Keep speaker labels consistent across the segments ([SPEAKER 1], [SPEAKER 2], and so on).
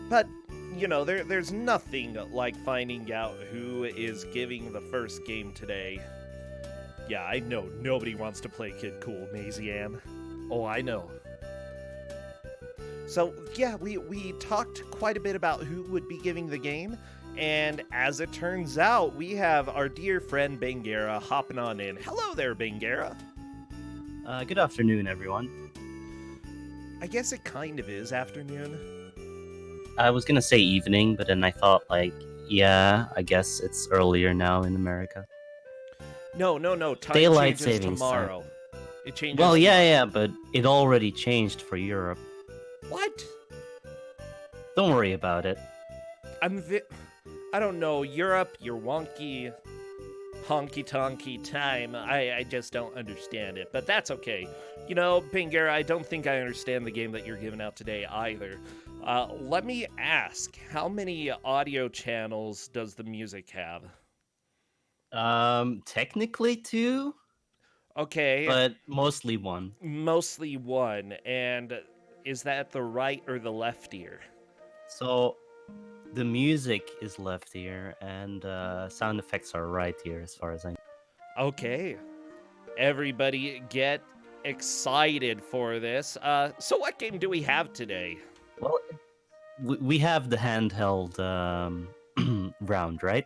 [SPEAKER 1] But, there's nothing like finding out who is giving the first game today. Yeah, I know nobody wants to play Kid Cool, Maisie Ann. Oh, I know. So, yeah, we talked quite a bit about who would be giving the game, and as it turns out, we have our dear friend Bangera hopping on in. Hello there, Bangera.
[SPEAKER 2] Good afternoon, everyone.
[SPEAKER 1] I guess it kind of is afternoon.
[SPEAKER 2] I was gonna say evening, but then I thought, yeah, I guess it's earlier now in America.
[SPEAKER 1] No. Time
[SPEAKER 2] Daylight
[SPEAKER 1] changes
[SPEAKER 2] savings
[SPEAKER 1] tomorrow. It changes.
[SPEAKER 2] Well, yeah, but it already changed for Europe.
[SPEAKER 1] What?
[SPEAKER 2] Don't worry about it.
[SPEAKER 1] I don't know. Europe, your wonky, honky-tonky time. I just don't understand it, but that's okay. Bangera, I don't think I understand the game that you're giving out today either. Let me ask, how many audio channels does the music have?
[SPEAKER 2] Technically two.
[SPEAKER 1] Okay.
[SPEAKER 2] But mostly one.
[SPEAKER 1] Mostly one. And is that the right or the left ear?
[SPEAKER 2] So, the music is left ear, and sound effects are right ear, as far as I know.
[SPEAKER 1] Okay. Everybody get excited for this. So what game do we have today?
[SPEAKER 2] Well, we have the handheld round, right?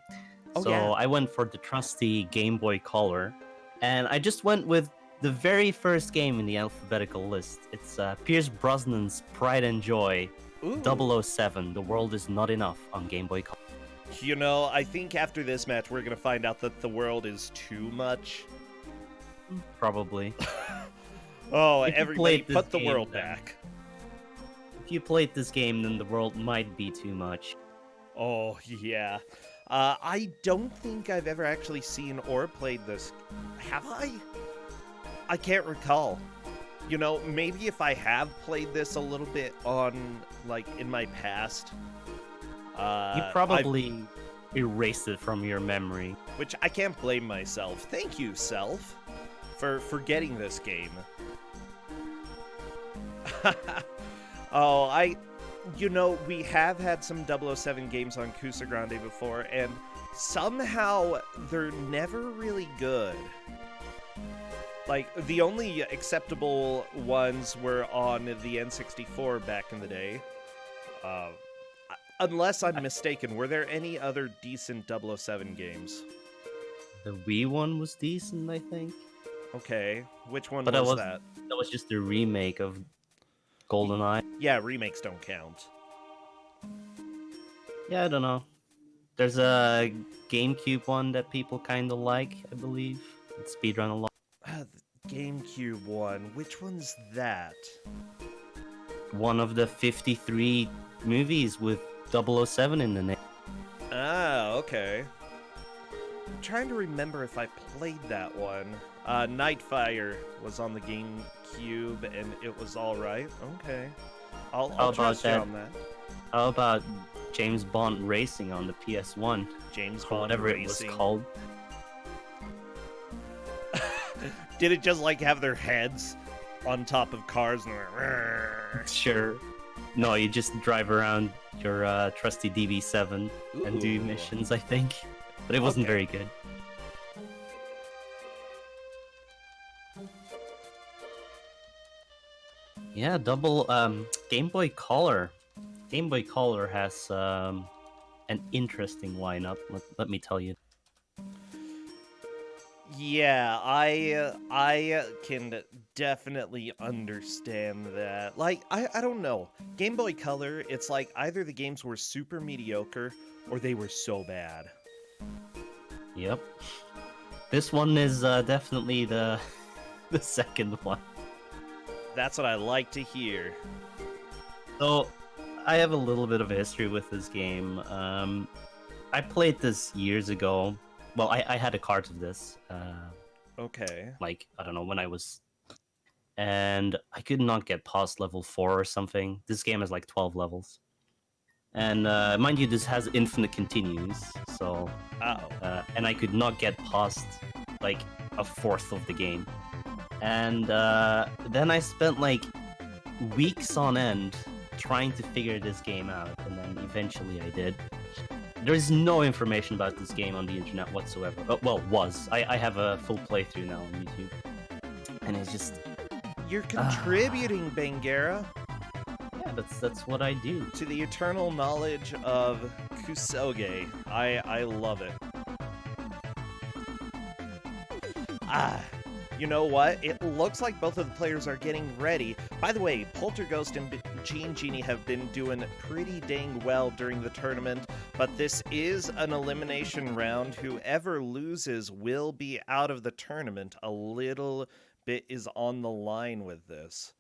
[SPEAKER 1] Oh,
[SPEAKER 2] so
[SPEAKER 1] yeah.
[SPEAKER 2] I went for the trusty Game Boy Color, and I just went with the very first game in the alphabetical list. It's Pierce Brosnan's Pride and Joy,
[SPEAKER 1] Ooh.
[SPEAKER 2] 007, The World Is Not Enough on Game Boy Color.
[SPEAKER 1] I think after this match, we're going to find out that the world is too much.
[SPEAKER 2] Probably.
[SPEAKER 1] Oh, everybody put the world back.
[SPEAKER 2] If you played this game, then the world might be too much.
[SPEAKER 1] Oh, yeah. I don't think I've ever actually seen or played this. Have I? I can't recall. Maybe if I have played this a little bit in my past.
[SPEAKER 2] You probably erased it from your memory.
[SPEAKER 1] Which I can't blame myself. Thank you, self, for forgetting this game. We have had some 007 games on Kusogr4nde before, and somehow they're never really good. The only acceptable ones were on the N64 back in the day. Unless I'm mistaken, were there any other decent 007 games?
[SPEAKER 2] The Wii one was decent, I think.
[SPEAKER 1] Okay, which one
[SPEAKER 2] was
[SPEAKER 1] that?
[SPEAKER 2] That was just a remake of GoldenEye.
[SPEAKER 1] Yeah, remakes don't count.
[SPEAKER 2] Yeah, I don't know. There's a GameCube one that people kind of like, I believe. It's speedrun a lot.
[SPEAKER 1] The GameCube one. Which one's that?
[SPEAKER 2] One of the 53 movies with 007 in the name.
[SPEAKER 1] Ah, okay. I'm trying to remember if I played that one. Nightfire was on the GameCube, and it was alright. Okay. I'll trust you on that.
[SPEAKER 2] How about James Bond Racing on the PS1?
[SPEAKER 1] James Bond
[SPEAKER 2] whatever
[SPEAKER 1] Racing.
[SPEAKER 2] It was called.
[SPEAKER 1] Did it just have their heads on top of cars?
[SPEAKER 2] Sure. No, you just drive around your trusty DB7 and do missions, I think. But it wasn't very good. Yeah, Game Boy Color. Game Boy Color has an interesting lineup, let me tell you.
[SPEAKER 1] Yeah, I can definitely understand that. I don't know. Game Boy Color, it's either the games were super mediocre or they were so bad.
[SPEAKER 2] Yep. This one is definitely the second one.
[SPEAKER 1] That's what I like to hear.
[SPEAKER 2] So, I have a little bit of a history with this game. I played this years ago. Well, I had a cart of this.
[SPEAKER 1] Okay.
[SPEAKER 2] I don't know, when I was... And I could not get past level 4 or something. This game has 12 levels. And mind you, this has infinite continues, so... and I could not get past, a fourth of the game. And then I spent, weeks on end trying to figure this game out, and then eventually I did. There is no information about this game on the internet whatsoever. Well, I have a full playthrough now on YouTube, and it's just
[SPEAKER 1] You're contributing, Bangera,
[SPEAKER 2] yeah, that's what I do.
[SPEAKER 1] to the eternal knowledge of Kusogr4nde. I love it. You know what? It looks like both of the players are getting ready. By the way, Polterghost and Gene Genie have been doing pretty dang well during the tournament, but this is an elimination round. Whoever loses will be out of the tournament. A little bit is on the line with this.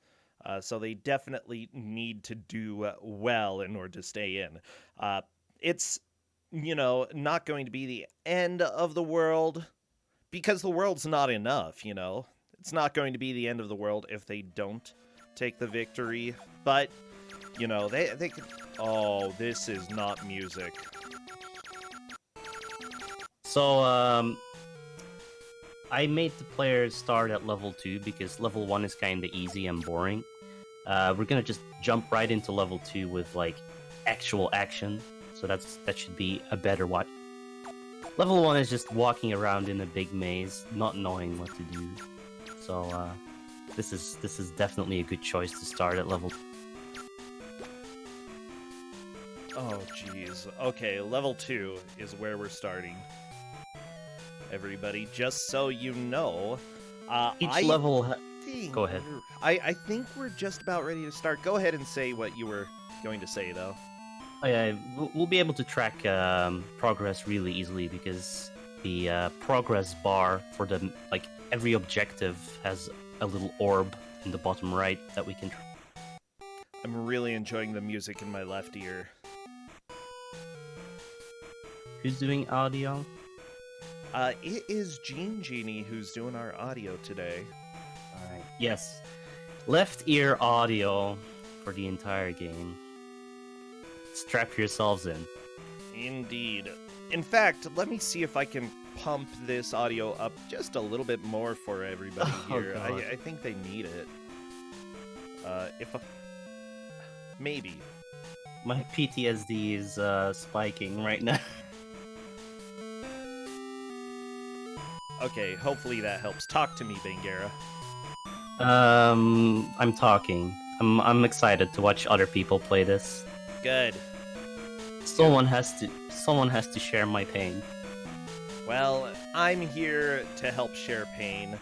[SPEAKER 1] So they definitely need to do well in order to stay in. It's, not going to be the end of the world, because the world's not enough, It's not going to be the end of the world if they don't take the victory. But, they could... Oh, this is not music.
[SPEAKER 2] So, I made the players start at level 2 because level 1 is kind of easy and boring. We're gonna just jump right into level 2 with, actual action. So that should be a better watch. Level 1 is just walking around in a big maze, not knowing what to do. So, this is definitely a good choice to start at level 2.
[SPEAKER 1] Oh, jeez. Okay, level 2 is where we're starting. Everybody, just so you know,
[SPEAKER 2] Each level... Go ahead.
[SPEAKER 1] I think we're just about ready to start. Go ahead and say what you were going to say, though.
[SPEAKER 2] Oh, yeah, we'll be able to track progress really easily because the progress bar for the every objective has a little orb in the bottom right that we can.
[SPEAKER 1] I'm really enjoying the music in my left ear.
[SPEAKER 2] Who's doing audio?
[SPEAKER 1] It is Gene Genie who's doing our audio today.
[SPEAKER 2] All right. Yes, left ear audio for the entire game. Strap yourselves in.
[SPEAKER 1] Indeed. In fact, let me see if I can pump this audio up just a little bit more for everybody here. I think they need it. Maybe.
[SPEAKER 2] My PTSD is spiking right now.
[SPEAKER 1] Okay, hopefully that helps. Talk to me, Bangera.
[SPEAKER 2] I'm talking. I'm excited to watch other people play this.
[SPEAKER 1] Good.
[SPEAKER 2] Someone has to share my pain.
[SPEAKER 1] Well, I'm here to help share pain.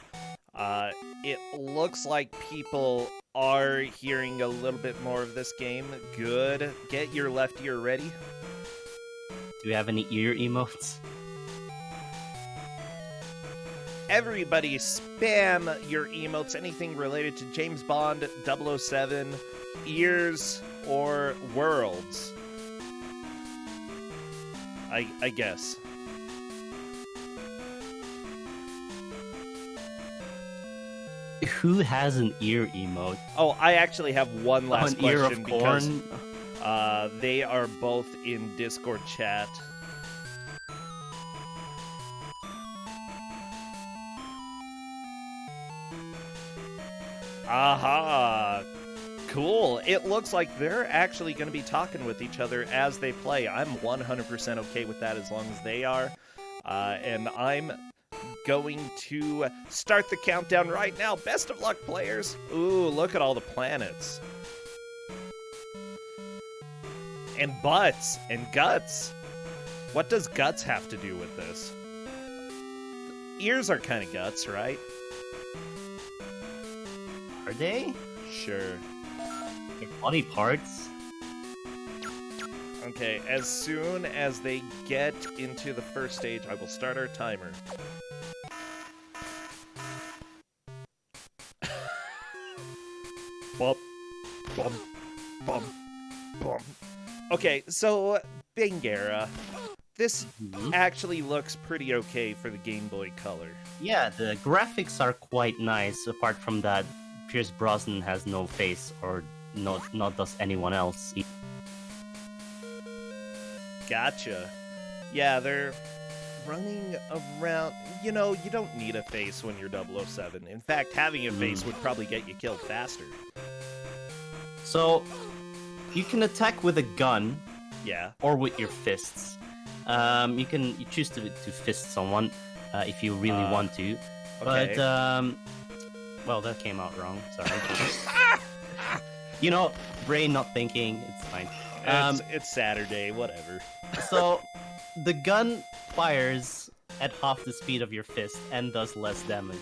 [SPEAKER 1] It looks like people are hearing a little bit more of this game. Good. Get your left ear ready.
[SPEAKER 2] Do we have any ear emotes?
[SPEAKER 1] Everybody spam your emotes, anything related to James Bond, 007, ears, or worlds. I guess.
[SPEAKER 2] Who has an ear emote?
[SPEAKER 1] Oh, I actually have one last
[SPEAKER 2] An ear
[SPEAKER 1] question
[SPEAKER 2] of
[SPEAKER 1] because
[SPEAKER 2] corn?
[SPEAKER 1] they are both in Discord chat. Aha! Cool. It looks like they're actually going to be talking with each other as they play. I'm 100% okay with that as long as they are. And I'm going to start the countdown right now. Best of luck, players. Ooh, look at all the planets. And butts and guts. What does guts have to do with this? Ears are kind of guts, right?
[SPEAKER 2] Are they?
[SPEAKER 1] Sure.
[SPEAKER 2] They're body parts?
[SPEAKER 1] Okay, as soon as they get into the first stage, I will start our timer. Bump, bump, bump, bump. Okay, so Bangera, this actually looks pretty okay for the Game Boy Color.
[SPEAKER 2] Yeah, the graphics are quite nice, apart from that Pierce Brosnan has no face, or not does anyone else.
[SPEAKER 1] Gotcha. Yeah, they're running around. You know, you don't need a face when you're 007. In fact, having a face would probably get you killed faster.
[SPEAKER 2] So, You can attack with a gun
[SPEAKER 1] Yeah.
[SPEAKER 2] or with your fists. You choose to fist someone if you really want to.
[SPEAKER 1] Okay.
[SPEAKER 2] But well, that came out wrong. Sorry. Brain not thinking. It's fine.
[SPEAKER 1] It's Saturday, whatever.
[SPEAKER 2] So the gun fires at half the speed of your fist and does less damage.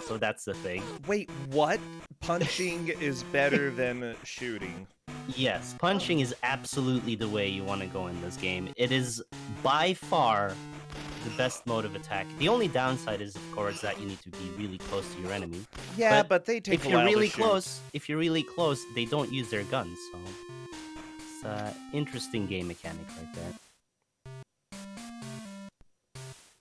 [SPEAKER 2] So that's the thing.
[SPEAKER 1] Wait, what? Punching is better than shooting.
[SPEAKER 2] Yes, punching is absolutely the way you want to go in this game. It is by far the best mode of attack. The only downside is, of course, that you need to be really close to your enemy.
[SPEAKER 1] Yeah, but they take
[SPEAKER 2] if
[SPEAKER 1] a
[SPEAKER 2] you're
[SPEAKER 1] while
[SPEAKER 2] really
[SPEAKER 1] to shoot.
[SPEAKER 2] if you're really close, they don't use their guns. So it's an interesting game mechanic right there.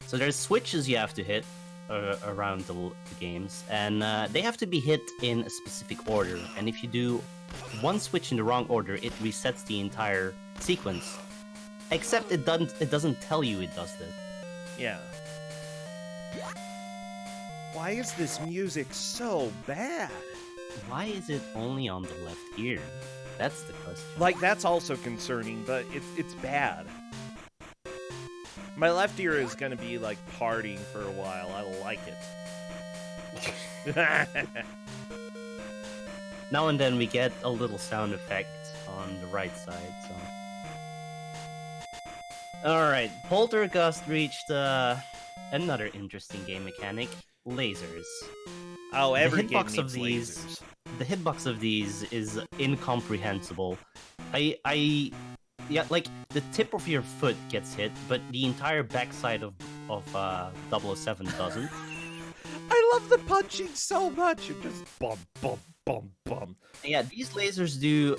[SPEAKER 2] So there's switches you have to hit around the games, and they have to be hit in a specific order. And if you do one switch in the wrong order, it resets the entire sequence. Except it doesn't tell you it does this.
[SPEAKER 1] Yeah. Why is this music so bad?
[SPEAKER 2] Why is it only on the left ear? That's the question.
[SPEAKER 1] Like, that's also concerning, but it's bad. My left ear is gonna be, like, partying for a while. I like it.
[SPEAKER 2] Now and then we get a little sound effect on the right side, so... Alright, Poltergust reached another interesting game mechanic, lasers.
[SPEAKER 1] Oh, every game
[SPEAKER 2] hitbox
[SPEAKER 1] needs
[SPEAKER 2] of these,
[SPEAKER 1] lasers.
[SPEAKER 2] The hitbox of these is incomprehensible. Yeah, like, the tip of your foot gets hit, but the entire backside of 007 doesn't.
[SPEAKER 1] I love the punching so much. It just bum, bum, bum, bum.
[SPEAKER 2] Yeah, these lasers do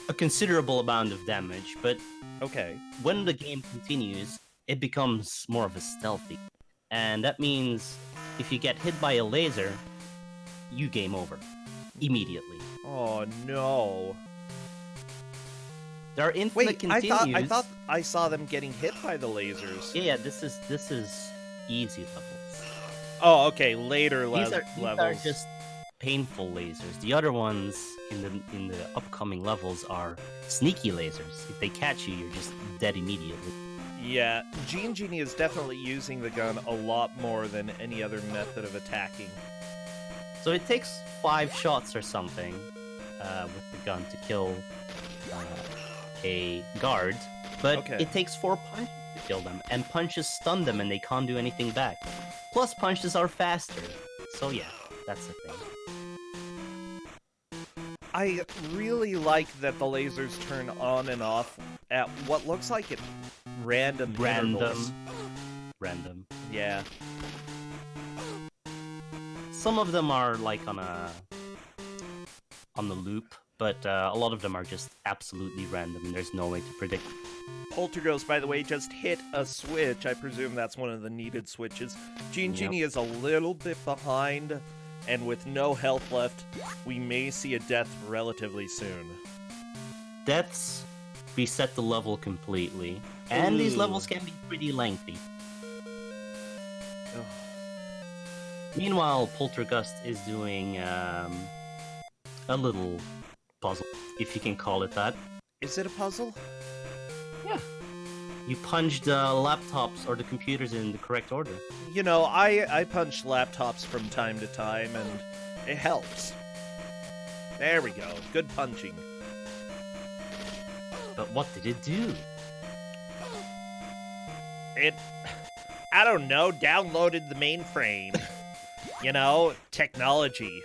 [SPEAKER 2] a considerable amount of damage, but
[SPEAKER 1] Okay.
[SPEAKER 2] when the game continues, it becomes more of a stealthy. And that means if you get hit by a laser, you game over. Immediately.
[SPEAKER 1] Oh, no.
[SPEAKER 2] There are infinite
[SPEAKER 1] Wait, I
[SPEAKER 2] continues.
[SPEAKER 1] thought I saw them getting hit by the lasers.
[SPEAKER 2] Yeah, this is easy levels.
[SPEAKER 1] Oh, okay, later
[SPEAKER 2] These
[SPEAKER 1] levels.
[SPEAKER 2] are just painful lasers. The other ones in the upcoming levels are sneaky lasers. If they catch you, you're just dead immediately.
[SPEAKER 1] Yeah, Genie is definitely using the gun a lot more than any other method of attacking.
[SPEAKER 2] So it takes 5 shots or something with the gun to kill a guard, but
[SPEAKER 1] Okay.
[SPEAKER 2] it takes 4 punches to kill them, and punches stun them and they can't do anything back. Plus punches are faster. So yeah, that's the thing.
[SPEAKER 1] I really like that the lasers turn on and off at what looks like it random intervals.
[SPEAKER 2] Random.
[SPEAKER 1] Yeah.
[SPEAKER 2] Some of them are like on the loop, but a lot of them are just absolutely random and there's no way to predict.
[SPEAKER 1] Poltergust, by the way, just hit a switch. I presume that's one of the needed switches. Genie is a little bit behind, and with no health left, we may see a death relatively soon.
[SPEAKER 2] Deaths reset the level completely, and these
[SPEAKER 1] Ooh.
[SPEAKER 2] levels can be pretty lengthy.
[SPEAKER 1] Ugh.
[SPEAKER 2] Meanwhile, Poltergust is doing a little puzzle, if you can call it that.
[SPEAKER 1] Is it a puzzle?
[SPEAKER 2] Yeah. You punch the laptops or the computers in the correct order.
[SPEAKER 1] You know, I punch laptops from time to time, and it helps. There we go. Good punching.
[SPEAKER 2] But what did it do?
[SPEAKER 1] It, I don't know, downloaded the mainframe. You know, technology.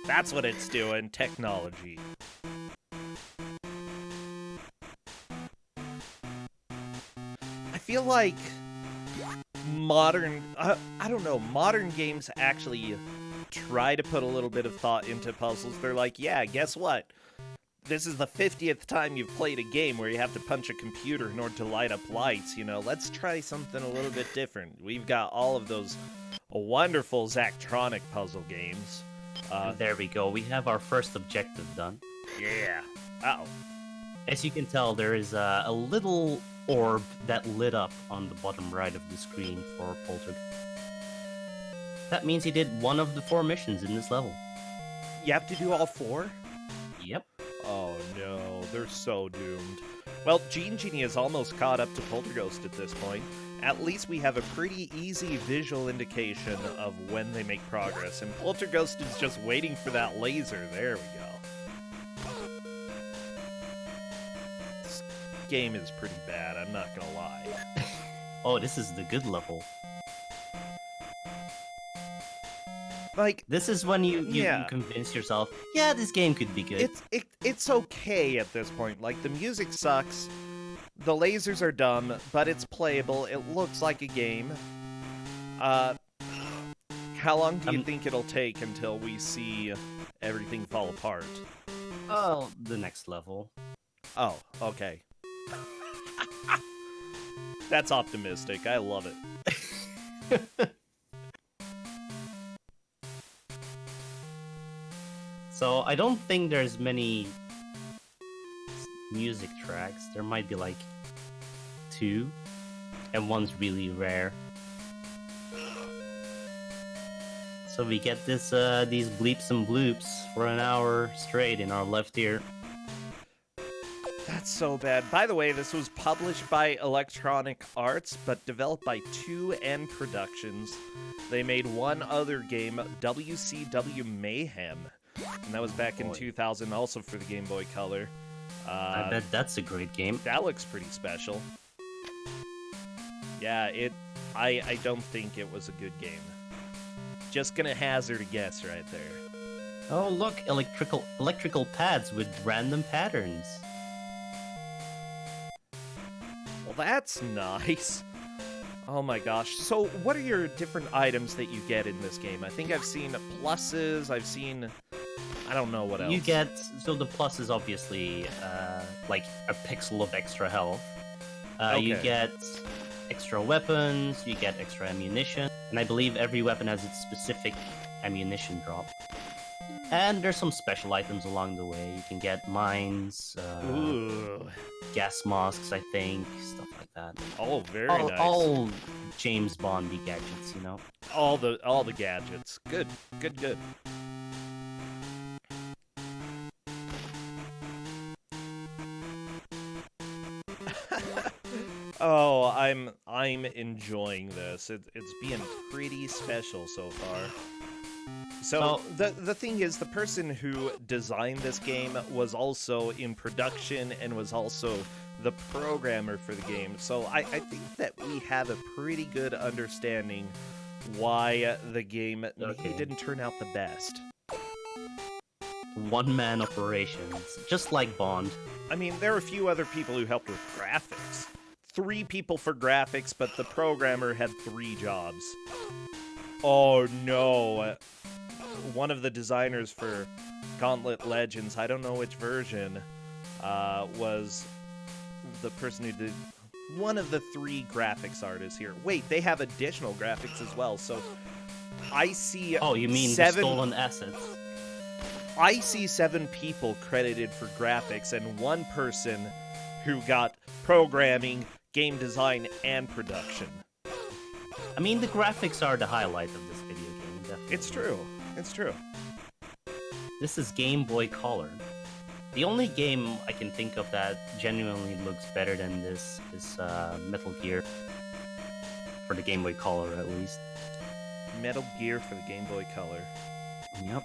[SPEAKER 1] That's what it's doing, technology. I feel like modern games actually try to put a little bit of thought into puzzles. They're like, yeah, guess what? This is the 50th time you've played a game where you have to punch a computer in order to light up lights, you know? Let's try something a little bit different. We've got all of those wonderful Zachtronic puzzle games.
[SPEAKER 2] There we go. We have our first objective done.
[SPEAKER 1] Yeah. Uh-oh.
[SPEAKER 2] As you can tell, there is a little orb that lit up on the bottom right of the screen for Poltergust. That means he did one of the 4 missions in this level.
[SPEAKER 1] You have to do all 4?
[SPEAKER 2] Yep.
[SPEAKER 1] Oh no, they're so doomed. Well, Gene Genie is almost caught up to Polterghost at this point. At least we have a pretty easy visual indication of when they make progress, and Polterghost is just waiting for that laser. There we go. This game is pretty bad, I'm not gonna lie.
[SPEAKER 2] Oh, this is the good level.
[SPEAKER 1] Like,
[SPEAKER 2] this is when you
[SPEAKER 1] yeah.
[SPEAKER 2] convince yourself, yeah, this game could be good.
[SPEAKER 1] It's okay at this point. Like, the music sucks, the lasers are dumb, but it's playable. It looks like a game. How long do you think it'll take until we see everything fall apart?
[SPEAKER 2] Oh, the next level.
[SPEAKER 1] Oh, okay. That's optimistic. I love it.
[SPEAKER 2] So I don't think there's many music tracks. There might be like 2, and one's really rare. So we get this these bleeps and bloops for an hour straight in our left ear.
[SPEAKER 1] That's so bad. By the way, this was published by Electronic Arts, but developed by 2N Productions. They made one other game, WCW Mayhem. And that was back in 2000, also for the Game Boy Color.
[SPEAKER 2] I bet that's a great game.
[SPEAKER 1] That looks pretty special. Yeah, I don't think it was a good game. Just gonna hazard a guess right there.
[SPEAKER 2] Oh, look, electrical pads with random patterns.
[SPEAKER 1] Well, that's nice. Oh my gosh. So, what are your different items that you get in this game? I think I've seen pluses, I've seen... I don't know what else.
[SPEAKER 2] You get... So the plus is obviously, like, a pixel of extra health.
[SPEAKER 1] Okay.
[SPEAKER 2] You get extra weapons, you get extra ammunition, and I believe every weapon has its specific ammunition drop. And there's some special items along the way. You can get mines, gas masks, I think, stuff like that.
[SPEAKER 1] Oh, very nice.
[SPEAKER 2] All James Bondy gadgets, you know?
[SPEAKER 1] All the gadgets. Good. Oh, I'm enjoying this. It's being pretty special so far. So the thing is, the person who designed this game was also in production and was also the programmer for the game. So I think that we have a pretty good understanding why the game maybe didn't turn out the best.
[SPEAKER 2] One-man operations, just like Bond.
[SPEAKER 1] I mean, there are a few other people who helped with graphics. 3 people for graphics, but the programmer had 3 jobs. Oh no. One of the designers for Gauntlet Legends, I don't know which version, was the person who did one of the 3 graphics artists here. Wait, they have additional graphics as well, so I see...
[SPEAKER 2] Oh, you mean the stolen assets?
[SPEAKER 1] I see 7 people credited for graphics and 1 person who got programming, game design, and production.
[SPEAKER 2] I mean, the graphics are the highlight of this video game, definitely.
[SPEAKER 1] It's true.
[SPEAKER 2] This is Game Boy Color. The only game I can think of that genuinely looks better than this is Metal Gear. For the Game Boy Color, at least.
[SPEAKER 1] Metal Gear for the Game Boy Color.
[SPEAKER 2] Yep.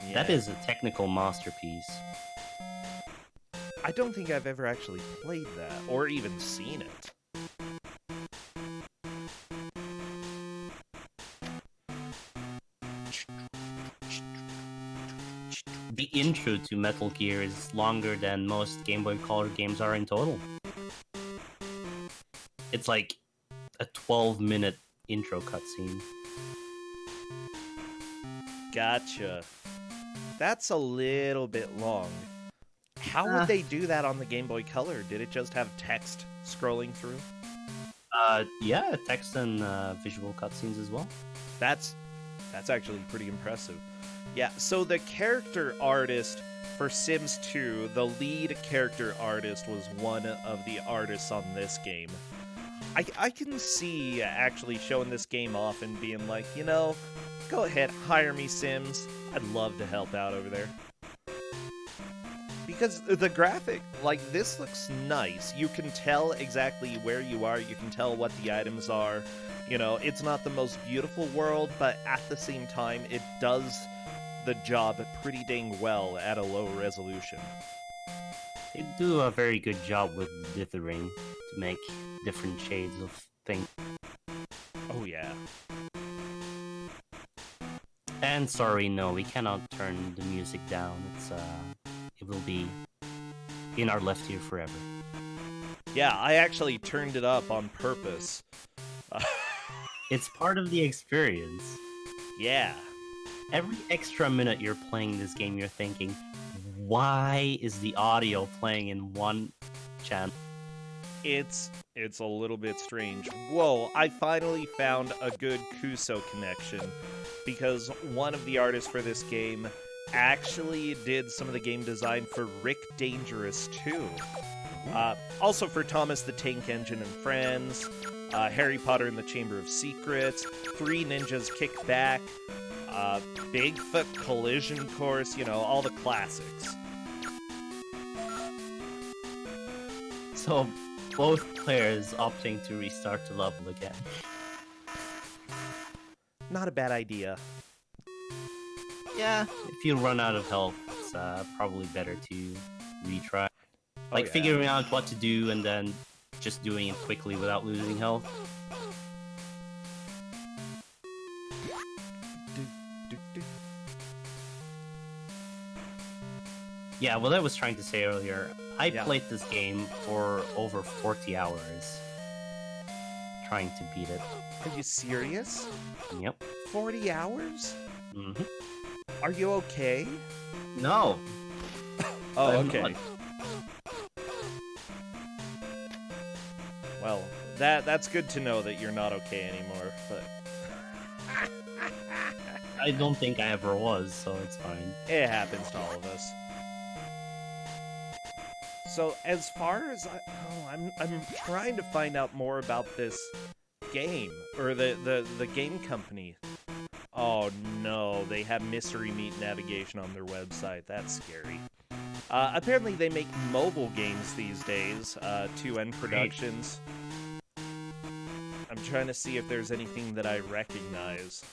[SPEAKER 1] Yeah.
[SPEAKER 2] That is a technical masterpiece.
[SPEAKER 1] I don't think I've ever actually played that, or even seen it.
[SPEAKER 2] The intro to Metal Gear is longer than most Game Boy Color games are in total. It's like a 12-minute intro cutscene.
[SPEAKER 1] Gotcha. That's a little bit long. How would they do that on the Game Boy Color? Did it just have text scrolling through?
[SPEAKER 2] Yeah, text and visual cutscenes as well.
[SPEAKER 1] That's actually pretty impressive. Yeah, so the character artist for Sims 2, the lead character artist was one of the artists on this game. I can see actually showing this game off and being like, you know, go ahead, hire me, Sims. I'd love to help out over there. because the graphic, like, this looks nice. You can tell exactly where you are. You can tell what the items are. You know, it's not the most beautiful world, but at the same time, it does the job pretty dang well at a low resolution.
[SPEAKER 2] They do a very good job with dithering to make different shades of things.
[SPEAKER 1] Oh, yeah.
[SPEAKER 2] And sorry, no, we cannot turn the music down. It will be in our left ear forever.
[SPEAKER 1] Yeah, I actually turned it up on purpose.
[SPEAKER 2] It's part of the experience.
[SPEAKER 1] Yeah.
[SPEAKER 2] Every extra minute you're playing this game, you're thinking, why is the audio playing in one channel?
[SPEAKER 1] It's a little bit strange. Whoa, I finally found a good Kuso connection, because one of the artists for this game actually did some of the game design for Rick Dangerous 2. Also for Thomas the Tank Engine and Friends, Harry Potter and the Chamber of Secrets, Three Ninjas Kick Back, Bigfoot Collision Course, you know, all the classics.
[SPEAKER 2] So, both players opting to restart the level again.
[SPEAKER 1] Not a bad idea.
[SPEAKER 2] Yeah, if you run out of health, it's probably better to retry. Like,
[SPEAKER 1] yeah.
[SPEAKER 2] figuring out what to do and then just doing it quickly without losing health. Yeah, what I was trying to say earlier, I played this game for over 40 hours. Trying to beat it.
[SPEAKER 1] Are you serious?
[SPEAKER 2] Yep.
[SPEAKER 1] 40 hours?
[SPEAKER 2] Mm-hmm.
[SPEAKER 1] Are you okay?
[SPEAKER 2] No.
[SPEAKER 1] Oh,
[SPEAKER 2] I'm
[SPEAKER 1] okay.
[SPEAKER 2] not.
[SPEAKER 1] Well, that's good to know that you're not okay anymore, but...
[SPEAKER 2] I don't think I ever was, so it's fine.
[SPEAKER 1] It happens to all of us. So, as far as I'm trying to find out more about this game, or the game company. Oh no, they have Mystery Meat navigation on their website. That's scary. Apparently they make mobile games these days, 2N Productions. I'm trying to see if there's anything that I recognize.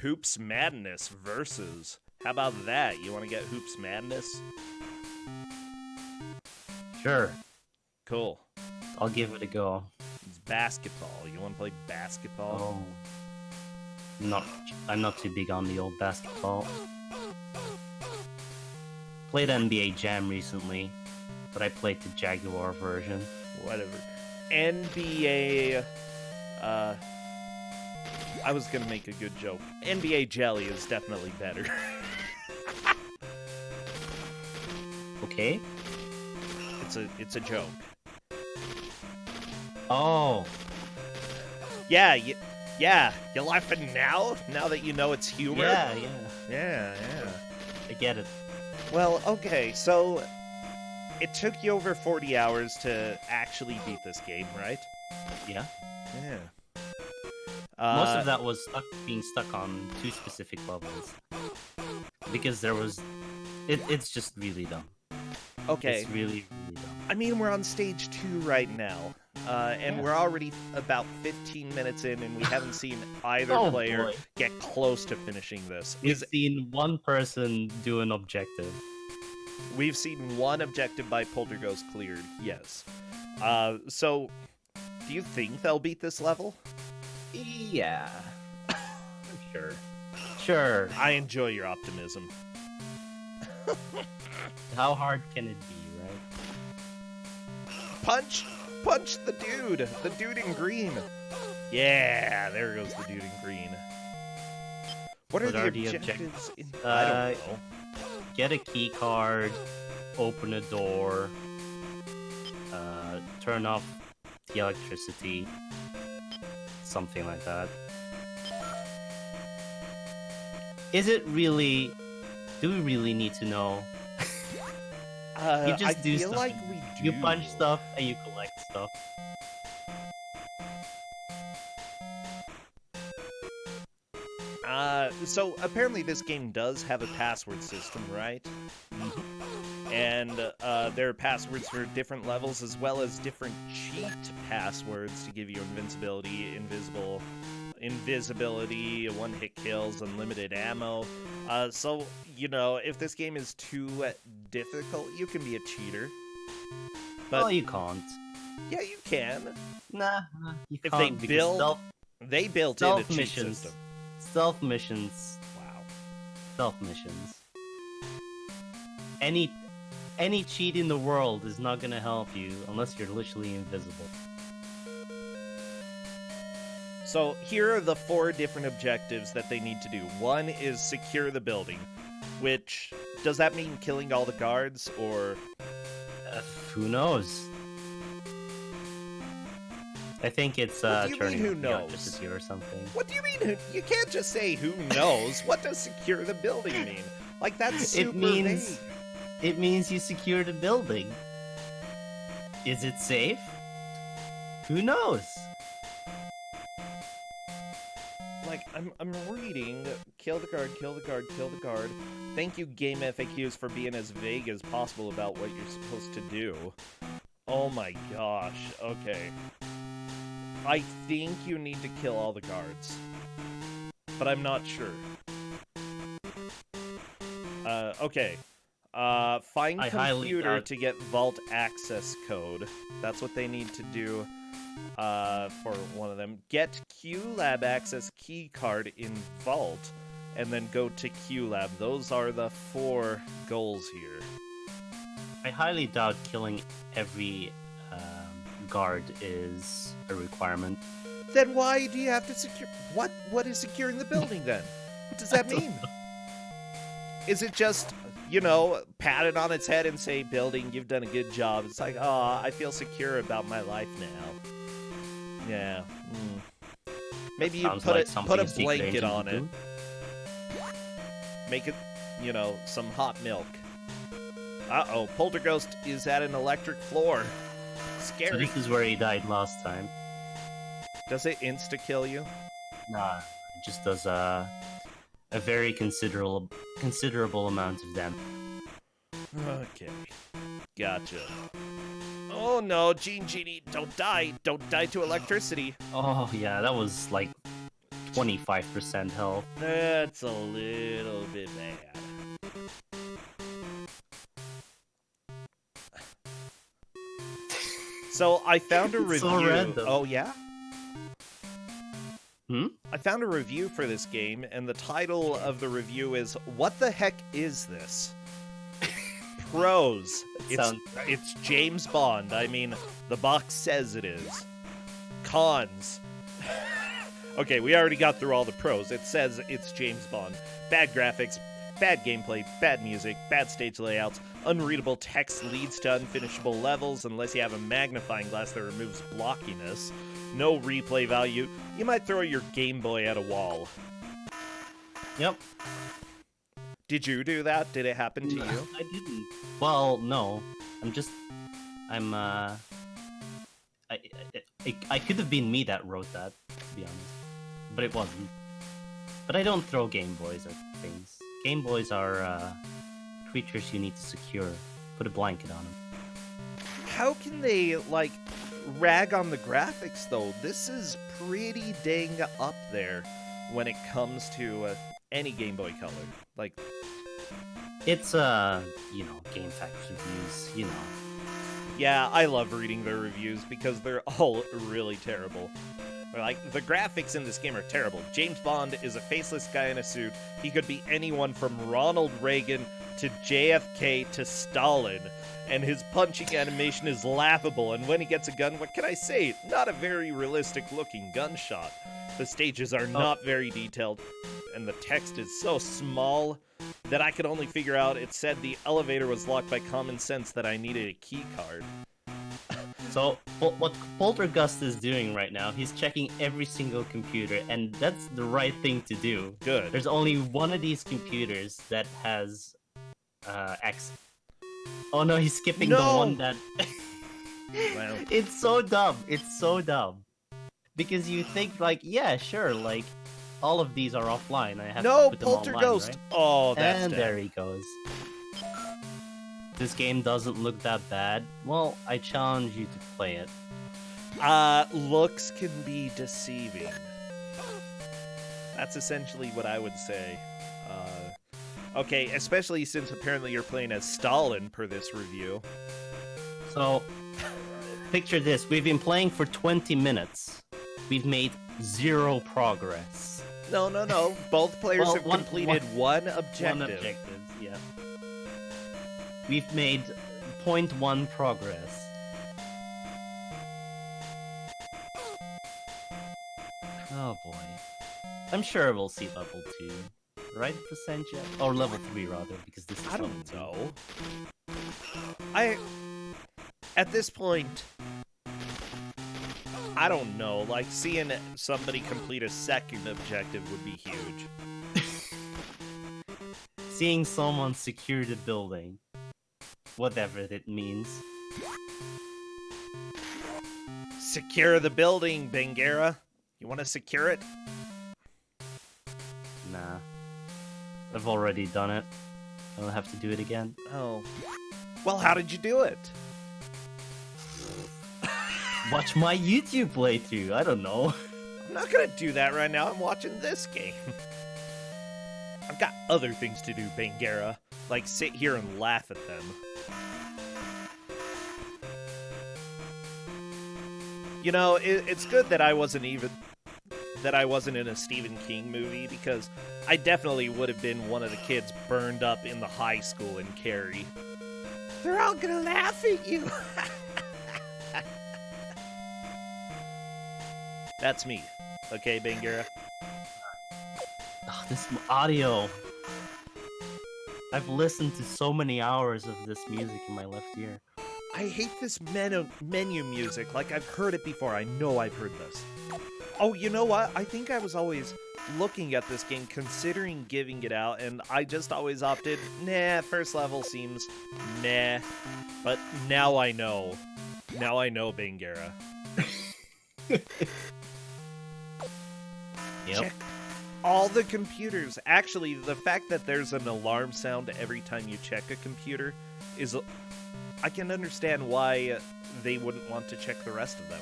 [SPEAKER 1] Hoops Madness versus. How about that? You want to get Hoops Madness?
[SPEAKER 2] Sure.
[SPEAKER 1] Cool.
[SPEAKER 2] I'll give it a go.
[SPEAKER 1] It's basketball. You want to play basketball?
[SPEAKER 2] Oh. I'm not too big on the old basketball. Played NBA Jam recently, but I played the Jaguar version.
[SPEAKER 1] Whatever. NBA... I was gonna make a good joke. NBA Jelly is definitely better.
[SPEAKER 2] Okay.
[SPEAKER 1] It's a joke.
[SPEAKER 2] Oh.
[SPEAKER 1] Yeah, you're laughing now? Now that you know it's humor?
[SPEAKER 2] Yeah. I get it.
[SPEAKER 1] Well, okay, so it took you over 40 hours to actually beat this game, right?
[SPEAKER 2] Yeah.
[SPEAKER 1] Yeah.
[SPEAKER 2] Most of that was being stuck on 2 specific levels. Because there was... It's just really dumb.
[SPEAKER 1] Okay.
[SPEAKER 2] It's really, really dumb.
[SPEAKER 1] I mean, we're on stage 2 right now. And we're already about 15 minutes in, and we haven't seen either player get close to finishing this.
[SPEAKER 2] We've seen one person do an objective.
[SPEAKER 1] We've seen one objective by Polterghost cleared, yes. So, do you think they'll beat this level?
[SPEAKER 2] Yeah. Sure.
[SPEAKER 1] I enjoy your optimism.
[SPEAKER 2] How hard can it be, right?
[SPEAKER 1] Punch the dude in green. Yeah, there goes the dude in green. What are the objectives? I don't know.
[SPEAKER 2] Get a key card, open a door, turn off the electricity, something like that. Is it really... Do we really need to know? You just do
[SPEAKER 1] feel
[SPEAKER 2] stuff.
[SPEAKER 1] Like we do.
[SPEAKER 2] You punch stuff and you collect stuff.
[SPEAKER 1] So apparently this game does have a password system, right? and there are passwords for different levels as well as different cheat passwords to give you invincibility, invisibility, one-hit kills, unlimited ammo. So, you know, if this game is too difficult, you can be a cheater. But
[SPEAKER 2] Well, you can't.
[SPEAKER 1] yeah, you can.
[SPEAKER 2] Nah, you
[SPEAKER 1] If
[SPEAKER 2] can't because
[SPEAKER 1] they built in a
[SPEAKER 2] stealth
[SPEAKER 1] cheat
[SPEAKER 2] missions,
[SPEAKER 1] system.
[SPEAKER 2] stealth missions,
[SPEAKER 1] Wow.
[SPEAKER 2] stealth missions. Any cheat in the world is not gonna help you unless you're literally invisible.
[SPEAKER 1] So here are the 4 different objectives that they need to do. One is secure the building, which, does that mean killing all the guards, or...
[SPEAKER 2] Who knows? I think it's
[SPEAKER 1] What do you mean,
[SPEAKER 2] turning
[SPEAKER 1] who
[SPEAKER 2] off the
[SPEAKER 1] knows?
[SPEAKER 2] electricity or something.
[SPEAKER 1] What do you mean? You can't just say who knows. What does secure the building mean? Like, that's super vague.
[SPEAKER 2] It means you secure the building. Is it safe? Who knows?
[SPEAKER 1] Like, I'm reading, kill the guard, kill the guard, kill the guard. Thank you, Game FAQs, for being as vague as possible about what you're supposed to do. Oh my gosh, okay. I think you need to kill all the guards. But I'm not sure. Okay. Find computer to get vault access code. That's what they need to do. For one of them. Get QLab access key card in Vault, and then go to QLab. Those are the 4 goals here.
[SPEAKER 2] I highly doubt killing every guard is a requirement.
[SPEAKER 1] Then why do you have to secure... What is securing the building, then? What does that mean? Is it just, you know, pat it on its head and say, building, you've done a good job? It's like, oh, I feel secure about my life now. Yeah. Maybe you put a blanket on it. Make it, you know, some hot milk. Uh-oh, Polterghost is at an electric floor. Scary.
[SPEAKER 2] So this is where he died last time.
[SPEAKER 1] Does it insta-kill you?
[SPEAKER 2] Nah, it just does a very considerable amount of damage.
[SPEAKER 1] Okay. Gotcha. Oh no, Genie, don't die. Don't die to electricity.
[SPEAKER 2] Oh yeah, that was like 25% health.
[SPEAKER 1] That's a little bit bad. So I found a review.
[SPEAKER 2] So random.
[SPEAKER 1] Oh yeah?
[SPEAKER 2] I
[SPEAKER 1] found a review for this game, and the title of the review is, "What the heck is this?" Pros. It's James Bond. I mean, the box says it is. Cons. Okay, we already got through all the pros. It says it's James Bond. Bad graphics, bad gameplay, bad music, bad stage layouts, unreadable text leads to unfinishable levels unless you have a magnifying glass that removes blockiness. No replay value. You might throw your Game Boy at a wall.
[SPEAKER 2] Yep.
[SPEAKER 1] Did you do that? Did it happen to you?
[SPEAKER 2] I didn't. Well, no. I could have been me that wrote that, to be honest. But it wasn't. But I don't throw Game Boys at things. Game Boys are creatures you need to secure. Put a blanket on them.
[SPEAKER 1] How can they, like, rag on the graphics, though? This is pretty dang up there when it comes to any Game Boy Color. Like,
[SPEAKER 2] it's, you know, Game Facts reviews, you know.
[SPEAKER 1] Yeah, I love reading their reviews because they're all really terrible. They're like, the graphics in this game are terrible. James Bond is a faceless guy in a suit. He could be anyone from Ronald Reagan to JFK to Stalin. And his punching animation is laughable, and when he gets a gun, what can I say? Not a very realistic-looking gunshot. The stages are not very detailed, and the text is so small that I could only figure out it said the elevator was locked by common sense that I needed a key card.
[SPEAKER 2] So, what Poltergust is doing right now, he's checking every single computer, and that's the right thing to do.
[SPEAKER 1] Good.
[SPEAKER 2] There's only one of these computers that has X. Oh no, he's skipping the one that...
[SPEAKER 1] Wow.
[SPEAKER 2] It's so dumb. It's so dumb. Because you think, like, yeah, sure, like, all of these are offline. I have to put them
[SPEAKER 1] Polterghost!
[SPEAKER 2] Online, right?
[SPEAKER 1] Oh, that's
[SPEAKER 2] And
[SPEAKER 1] dead.
[SPEAKER 2] there he goes. this game doesn't look that bad, well, I challenge you to play it.
[SPEAKER 1] Looks can be deceiving. That's essentially what I would say. Okay, especially since apparently you're playing as Stalin per this review.
[SPEAKER 2] So, picture this. We've been playing for 20 minutes. We've made 0 progress.
[SPEAKER 1] No. Both players have
[SPEAKER 2] one-
[SPEAKER 1] completed one objective.
[SPEAKER 2] One objective, yeah. We've made 0.1 progress. Oh boy. I'm sure we'll see level 2. Right, Placentia? Or level 3 rather, because this is
[SPEAKER 1] I
[SPEAKER 2] level
[SPEAKER 1] don't
[SPEAKER 2] 2.
[SPEAKER 1] know. At this point, I don't know. Like, seeing somebody complete a second objective would be huge.
[SPEAKER 2] Seeing someone secure the building. Whatever it means.
[SPEAKER 1] Secure the building, Bengera. You want to secure it?
[SPEAKER 2] Nah. I've already done it. I don't have to do it again.
[SPEAKER 1] Oh. Well, how did you do it?
[SPEAKER 2] Watch my YouTube playthrough. I don't know.
[SPEAKER 1] I'm not gonna do that right now. I'm watching this game. I've got other things to do, Bengera. Like sit here and laugh at them. You know, it's good that I wasn't in a Stephen King movie, because I definitely would have been one of the kids burned up in the high school in Cary. They're all gonna laugh at you. That's me. Okay, Bengera?
[SPEAKER 2] Oh, this audio. I've listened to so many hours of this music in my left ear.
[SPEAKER 1] I hate this menu music. Like, I've heard it before. I know I've heard this. Oh, you know what? I think I was always looking at this game, considering giving it out, and I just always opted, nah, first level seems nah. But now I know. Now I know, Bengera.
[SPEAKER 2] Yep.
[SPEAKER 1] Check all the computers. Actually, the fact that there's an alarm sound every time you check a computer is... I can understand why they wouldn't want to check the rest of them.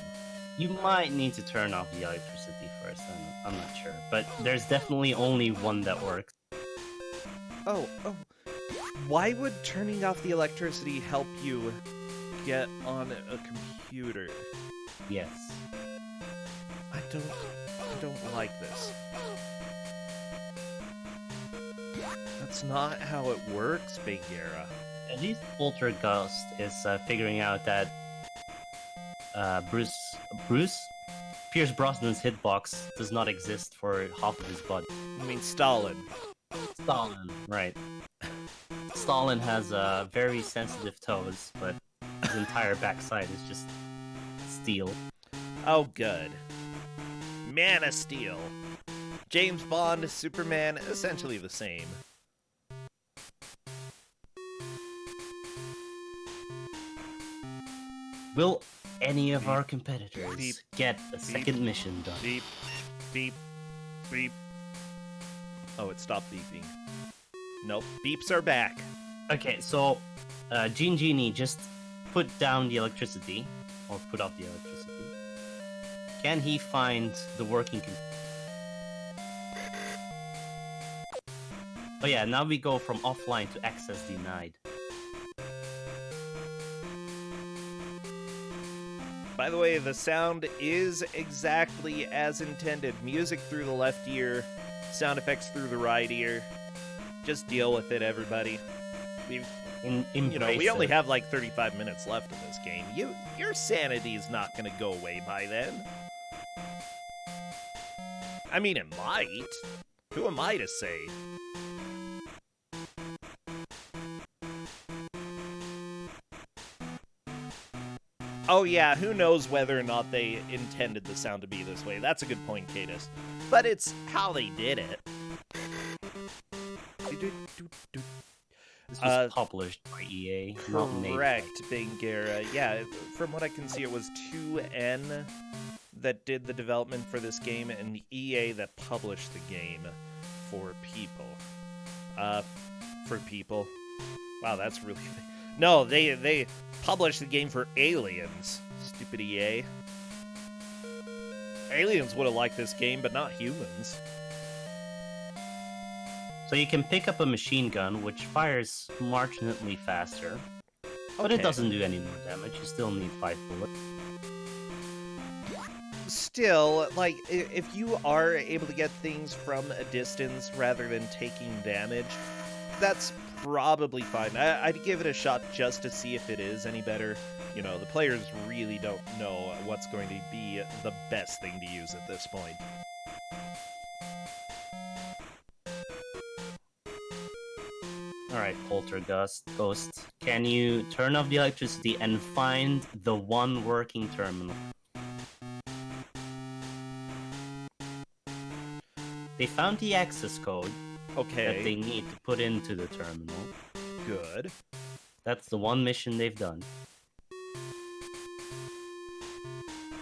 [SPEAKER 2] You might need to turn off the electricity first, I'm not sure. But there's definitely only one that works.
[SPEAKER 1] Oh. Why would turning off the electricity help you get on a computer?
[SPEAKER 2] Yes.
[SPEAKER 1] I don't like this. That's not how it works, Bengera.
[SPEAKER 2] At least Poltergeist is figuring out that Pierce Brosnan's hitbox does not exist for half of his body.
[SPEAKER 1] I mean, Stalin.
[SPEAKER 2] Stalin, right. Stalin has very sensitive toes, but his entire backside is just steel.
[SPEAKER 1] Oh, good. Man of Steel. James Bond, Superman, essentially the same.
[SPEAKER 2] Will any of our competitors
[SPEAKER 1] beep,
[SPEAKER 2] get a second mission done?
[SPEAKER 1] Beep, beep, beep. Oh, it stopped beeping. Nope, beeps are back.
[SPEAKER 2] Okay, so Genie just put down the electricity, or put off the electricity. Can he find the working computer? Oh yeah, now we go from offline to access denied.
[SPEAKER 1] By the way, the sound is exactly as intended. Music through the left ear, sound effects through the right ear. Just deal with it, everybody. We only have like 35 minutes left in this game. Your sanity's not gonna go away by then. I mean, it might. Who am I to say? Oh yeah, who knows whether or not they intended the sound to be this way. That's a good point, Cadus. But it's how they did it.
[SPEAKER 2] This was published by EA, not made.
[SPEAKER 1] Correct, Bengera. Yeah, from what I can see, it was 2N that did the development for this game, and EA that published the game for people. For people. Wow, that's really... No, they published the game for Aliens. Stupid EA. Aliens would have liked this game, but not humans.
[SPEAKER 2] So you can pick up a machine gun, which fires marginally faster, but it doesn't do any more damage. You still need 5 bullets.
[SPEAKER 1] Still, like, if you are able to get things from a distance rather than taking damage, that's probably fine. I'd give it a shot just to see if it is any better. You know, the players really don't know what's going to be the best thing to use at this point.
[SPEAKER 2] Alright, Poltergust, Ghost, can you turn off the electricity and find the one working terminal? They found the access code that they need to put into the terminal.
[SPEAKER 1] Good.
[SPEAKER 2] That's the one mission they've done.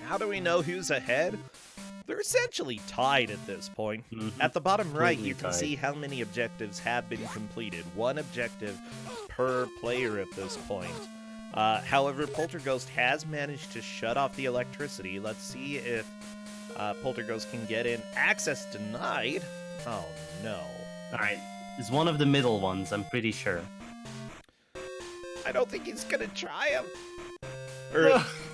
[SPEAKER 1] How do we know who's ahead? They're essentially tied at this point. At the bottom right, you can see how many objectives have been completed. 1 objective per player at this point. However, Poltergust has managed to shut off the electricity. Let's see if Poltergust can get in. Access denied. Oh, no.
[SPEAKER 2] Alright, it's one of the middle ones, I'm pretty sure.
[SPEAKER 1] I don't think he's gonna try him.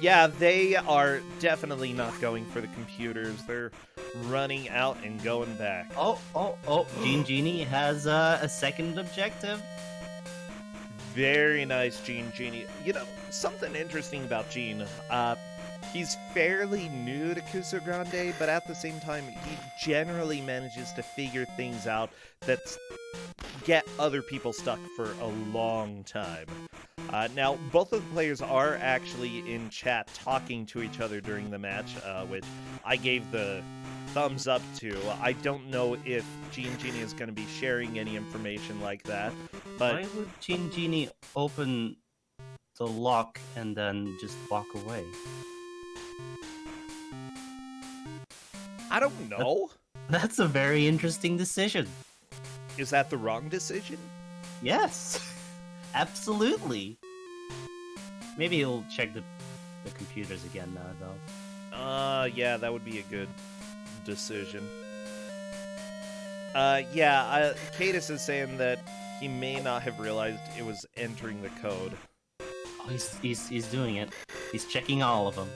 [SPEAKER 1] Yeah, they are definitely not going for the computers. They're running out and going back.
[SPEAKER 2] Oh, Genie has a second objective.
[SPEAKER 1] Very nice, Genie. You know, something interesting about Gene. He's fairly new to Kusogr4nde, but at the same time, he generally manages to figure things out that get other people stuck for a long time. Now, both of the players are actually in chat talking to each other during the match, which I gave the thumbs up to. I don't know if Genie is going to be sharing any information like that, but...
[SPEAKER 2] Why would Genie open the lock and then just walk away?
[SPEAKER 1] I don't know.
[SPEAKER 2] That's a very interesting decision.
[SPEAKER 1] Is that the wrong decision?
[SPEAKER 2] Yes, absolutely. Maybe he'll check the computers again now, though.
[SPEAKER 1] Yeah, that would be a good decision. Cadis is saying that he may not have realized it was entering the code.
[SPEAKER 2] Oh, he's doing it. He's checking all of them.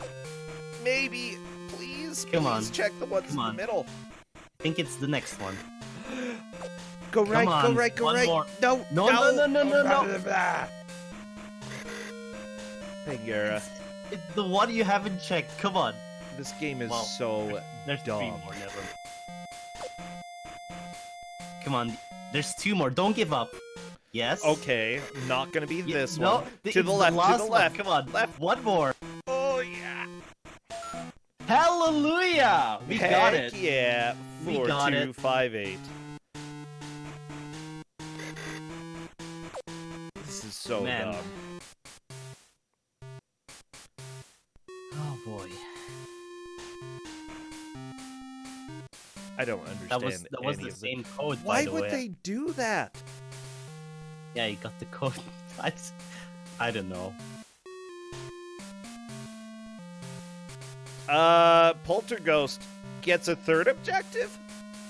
[SPEAKER 1] Maybe, please,
[SPEAKER 2] Come on.
[SPEAKER 1] check the ones in the middle.
[SPEAKER 2] I think it's the next one.
[SPEAKER 1] Go right,
[SPEAKER 2] Come on,
[SPEAKER 1] go right, go
[SPEAKER 2] one
[SPEAKER 1] right.
[SPEAKER 2] more.
[SPEAKER 1] No. Pangera.
[SPEAKER 2] It's the one you haven't checked. Come on.
[SPEAKER 1] This game is so
[SPEAKER 2] There's
[SPEAKER 1] dumb.
[SPEAKER 2] 3 more. Never. Come on. There's 2 more. Don't give up. Yes.
[SPEAKER 1] Okay, not gonna be this
[SPEAKER 2] no,
[SPEAKER 1] one. To the left, to the left.
[SPEAKER 2] Come on.
[SPEAKER 1] Left.
[SPEAKER 2] 1 more.
[SPEAKER 1] Oh, yeah.
[SPEAKER 2] Hallelujah! We got it.
[SPEAKER 1] Yeah.
[SPEAKER 2] We got it.
[SPEAKER 1] 4258. This is so dumb.
[SPEAKER 2] Oh boy.
[SPEAKER 1] I don't understand.
[SPEAKER 2] That was the same code.
[SPEAKER 1] Why
[SPEAKER 2] by the
[SPEAKER 1] would
[SPEAKER 2] way.
[SPEAKER 1] they do that?
[SPEAKER 2] Yeah, you got the code. I don't know.
[SPEAKER 1] Poltergust gets a 3rd objective?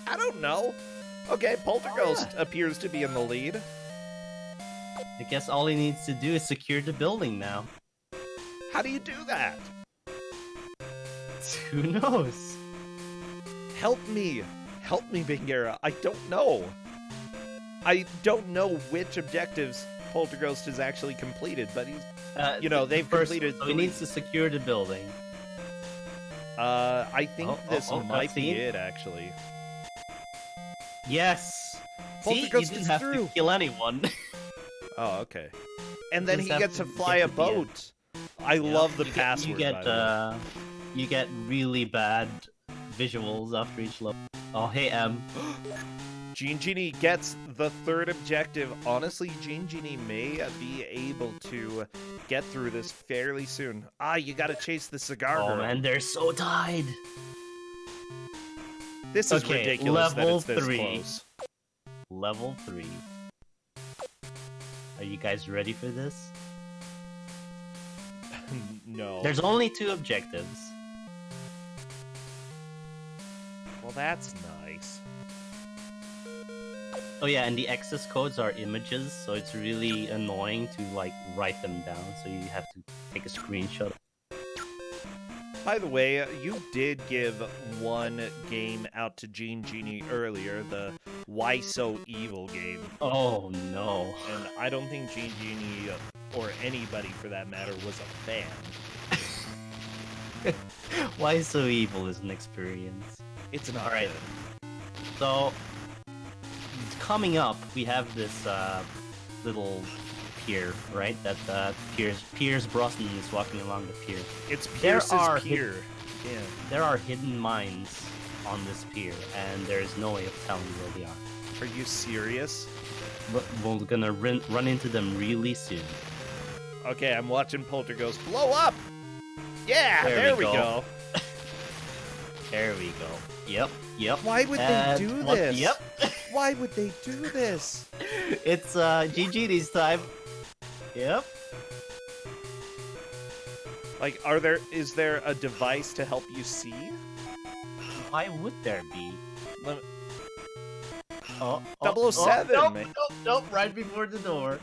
[SPEAKER 1] I don't know. Okay, Poltergust appears to be in the lead.
[SPEAKER 2] I guess all he needs to do is secure the building now.
[SPEAKER 1] How do you do that?
[SPEAKER 2] Who knows?
[SPEAKER 1] Help me, Bingera. I don't know. I don't know which objectives Poltergust has actually completed, but he's, they've completed.
[SPEAKER 2] So he needs to secure the building.
[SPEAKER 1] I think this might be it, actually.
[SPEAKER 2] Yes.
[SPEAKER 1] Poltergust
[SPEAKER 2] See, you
[SPEAKER 1] is
[SPEAKER 2] didn't have
[SPEAKER 1] through.
[SPEAKER 2] to kill anyone.
[SPEAKER 1] Oh, okay. And then he gets to fly a boat. I love the password.
[SPEAKER 2] You get really bad visuals after each level. Oh, hey,
[SPEAKER 1] Genie gets the 3rd objective. Honestly, Genie may be able to get through this fairly soon. You gotta chase the cigar girl.
[SPEAKER 2] Oh man, they're so tied.
[SPEAKER 1] This is ridiculous
[SPEAKER 2] level
[SPEAKER 1] that it's this
[SPEAKER 2] 3.
[SPEAKER 1] close.
[SPEAKER 2] Level 3. Are you guys ready for this?
[SPEAKER 1] No.
[SPEAKER 2] There's only 2 objectives.
[SPEAKER 1] Well, that's nice.
[SPEAKER 2] Oh yeah, and the access codes are images, so it's really annoying to like write them down. So you have to take a screenshot.
[SPEAKER 1] By the way, you did give one game out to Genie earlier, the Why So Evil game.
[SPEAKER 2] Oh no.
[SPEAKER 1] And I don't think Genie, or anybody for that matter, was a fan.
[SPEAKER 2] Why So Evil is an experience.
[SPEAKER 1] It's not
[SPEAKER 2] Alright.
[SPEAKER 1] good.
[SPEAKER 2] So, coming up, we have this little pier, right? That Pierce Brosnan is walking along the pier.
[SPEAKER 1] It's Pierce's pier. Yeah.
[SPEAKER 2] There are hidden mines on this pier, and there's no way of telling where they are.
[SPEAKER 1] Are you serious?
[SPEAKER 2] But we're gonna run into them really soon.
[SPEAKER 1] Okay, I'm watching Poltergeist blow up! Yeah, there we go.
[SPEAKER 2] There we go. Yep.
[SPEAKER 1] Why would they do this?
[SPEAKER 2] Yep.
[SPEAKER 1] Why would they do this?
[SPEAKER 2] It's GG this time. Yep.
[SPEAKER 1] Like, is there a device to help you see?
[SPEAKER 2] Why would there be?
[SPEAKER 1] Let me... 007,
[SPEAKER 2] Nope, right before the door.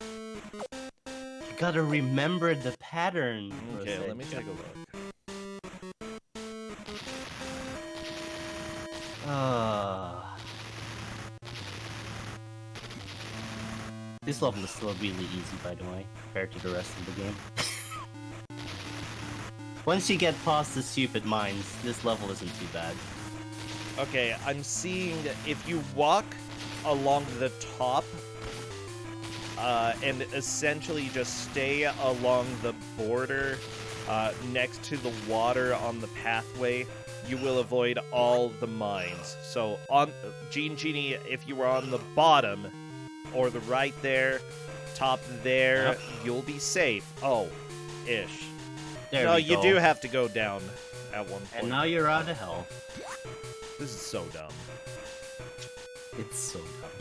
[SPEAKER 2] You gotta remember the pattern.
[SPEAKER 1] Okay, let me take a look.
[SPEAKER 2] This level is still really easy, by the way, compared to the rest of the game. Once you get past the stupid mines, this level isn't too bad.
[SPEAKER 1] Okay, I'm seeing if you walk along the top and essentially just stay along the border next to the water on the pathway, you will avoid all the mines. So on Genie, if you were on the bottom or the right there, top there,
[SPEAKER 2] Yep.
[SPEAKER 1] you'll be safe. Oh, ish.
[SPEAKER 2] There
[SPEAKER 1] No,
[SPEAKER 2] we
[SPEAKER 1] you
[SPEAKER 2] go.
[SPEAKER 1] do have to go down at one point.
[SPEAKER 2] And now you're out of health.
[SPEAKER 1] This is so dumb.
[SPEAKER 2] It's so dumb.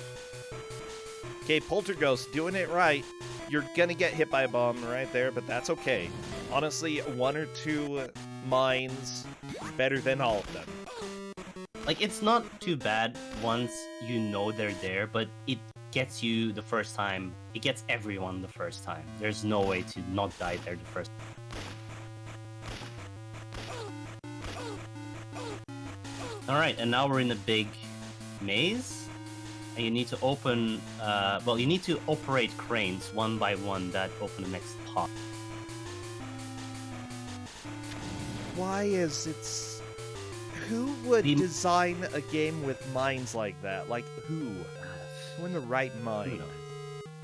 [SPEAKER 1] Okay, Poltergeist, doing it right. You're gonna get hit by a bomb right there, but that's okay. Honestly, 1 or 2 mines is better than all of them.
[SPEAKER 2] Like, it's not too bad once you know they're there, but it gets you the first time. It gets everyone the first time. There's no way to not die there the first time. Alright, and now we're in a big maze. And you need to open, you need to operate cranes one by one that open the next pod.
[SPEAKER 1] Why is it... Who would
[SPEAKER 2] The-
[SPEAKER 1] design a game with mines like that? Like, who? Who in the right mind?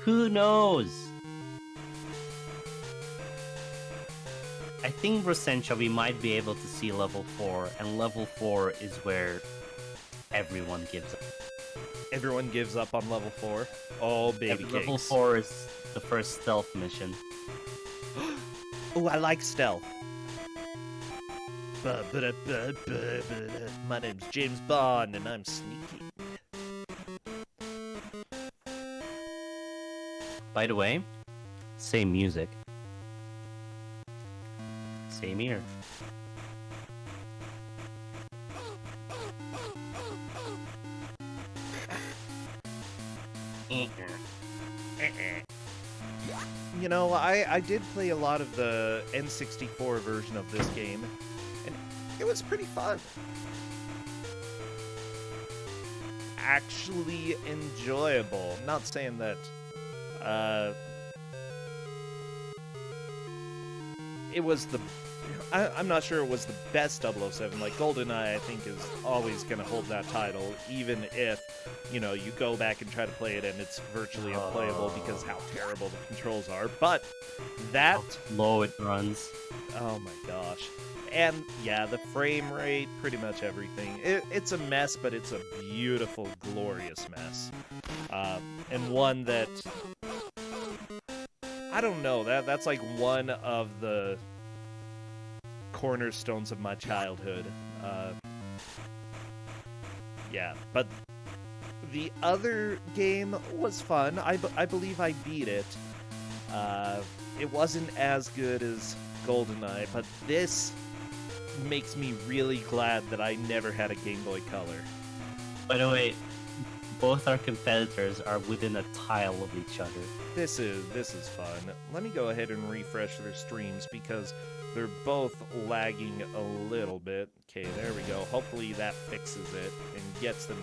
[SPEAKER 2] Who knows? I think Rosentia we might be able to see level 4, and level 4 is where everyone gives up.
[SPEAKER 1] Everyone gives up on level 4? Oh, baby cakes.
[SPEAKER 2] Level 4 is the first stealth mission.
[SPEAKER 1] Oh, I like stealth. My name's James Bond, and I'm sneaky.
[SPEAKER 2] By the way, same music. Same here.
[SPEAKER 1] You know, I did play a lot of the N64 version of this game, and it was pretty fun. Actually enjoyable. I'm not saying that, it was the... I'm not sure it was the best 007. Like, GoldenEye, I think, is always going to hold that title, even if, you know, you go back and try to play it and it's virtually unplayable because how terrible the controls are. But that...
[SPEAKER 2] How low it runs.
[SPEAKER 1] Oh my gosh. And, yeah, the frame rate, pretty much everything. It's a mess, but it's a beautiful, glorious mess. And one that... I don't know, that's like one of the cornerstones of my childhood. Yeah, but the other game was fun. I believe I beat it. It wasn't as good as GoldenEye, but this makes me really glad that I never had a Game Boy Color.
[SPEAKER 2] By the way, both our competitors are within a tile of each other.
[SPEAKER 1] This is fun. Let me go ahead and refresh their streams because they're both lagging a little bit. Okay, there we go. Hopefully that fixes it and gets them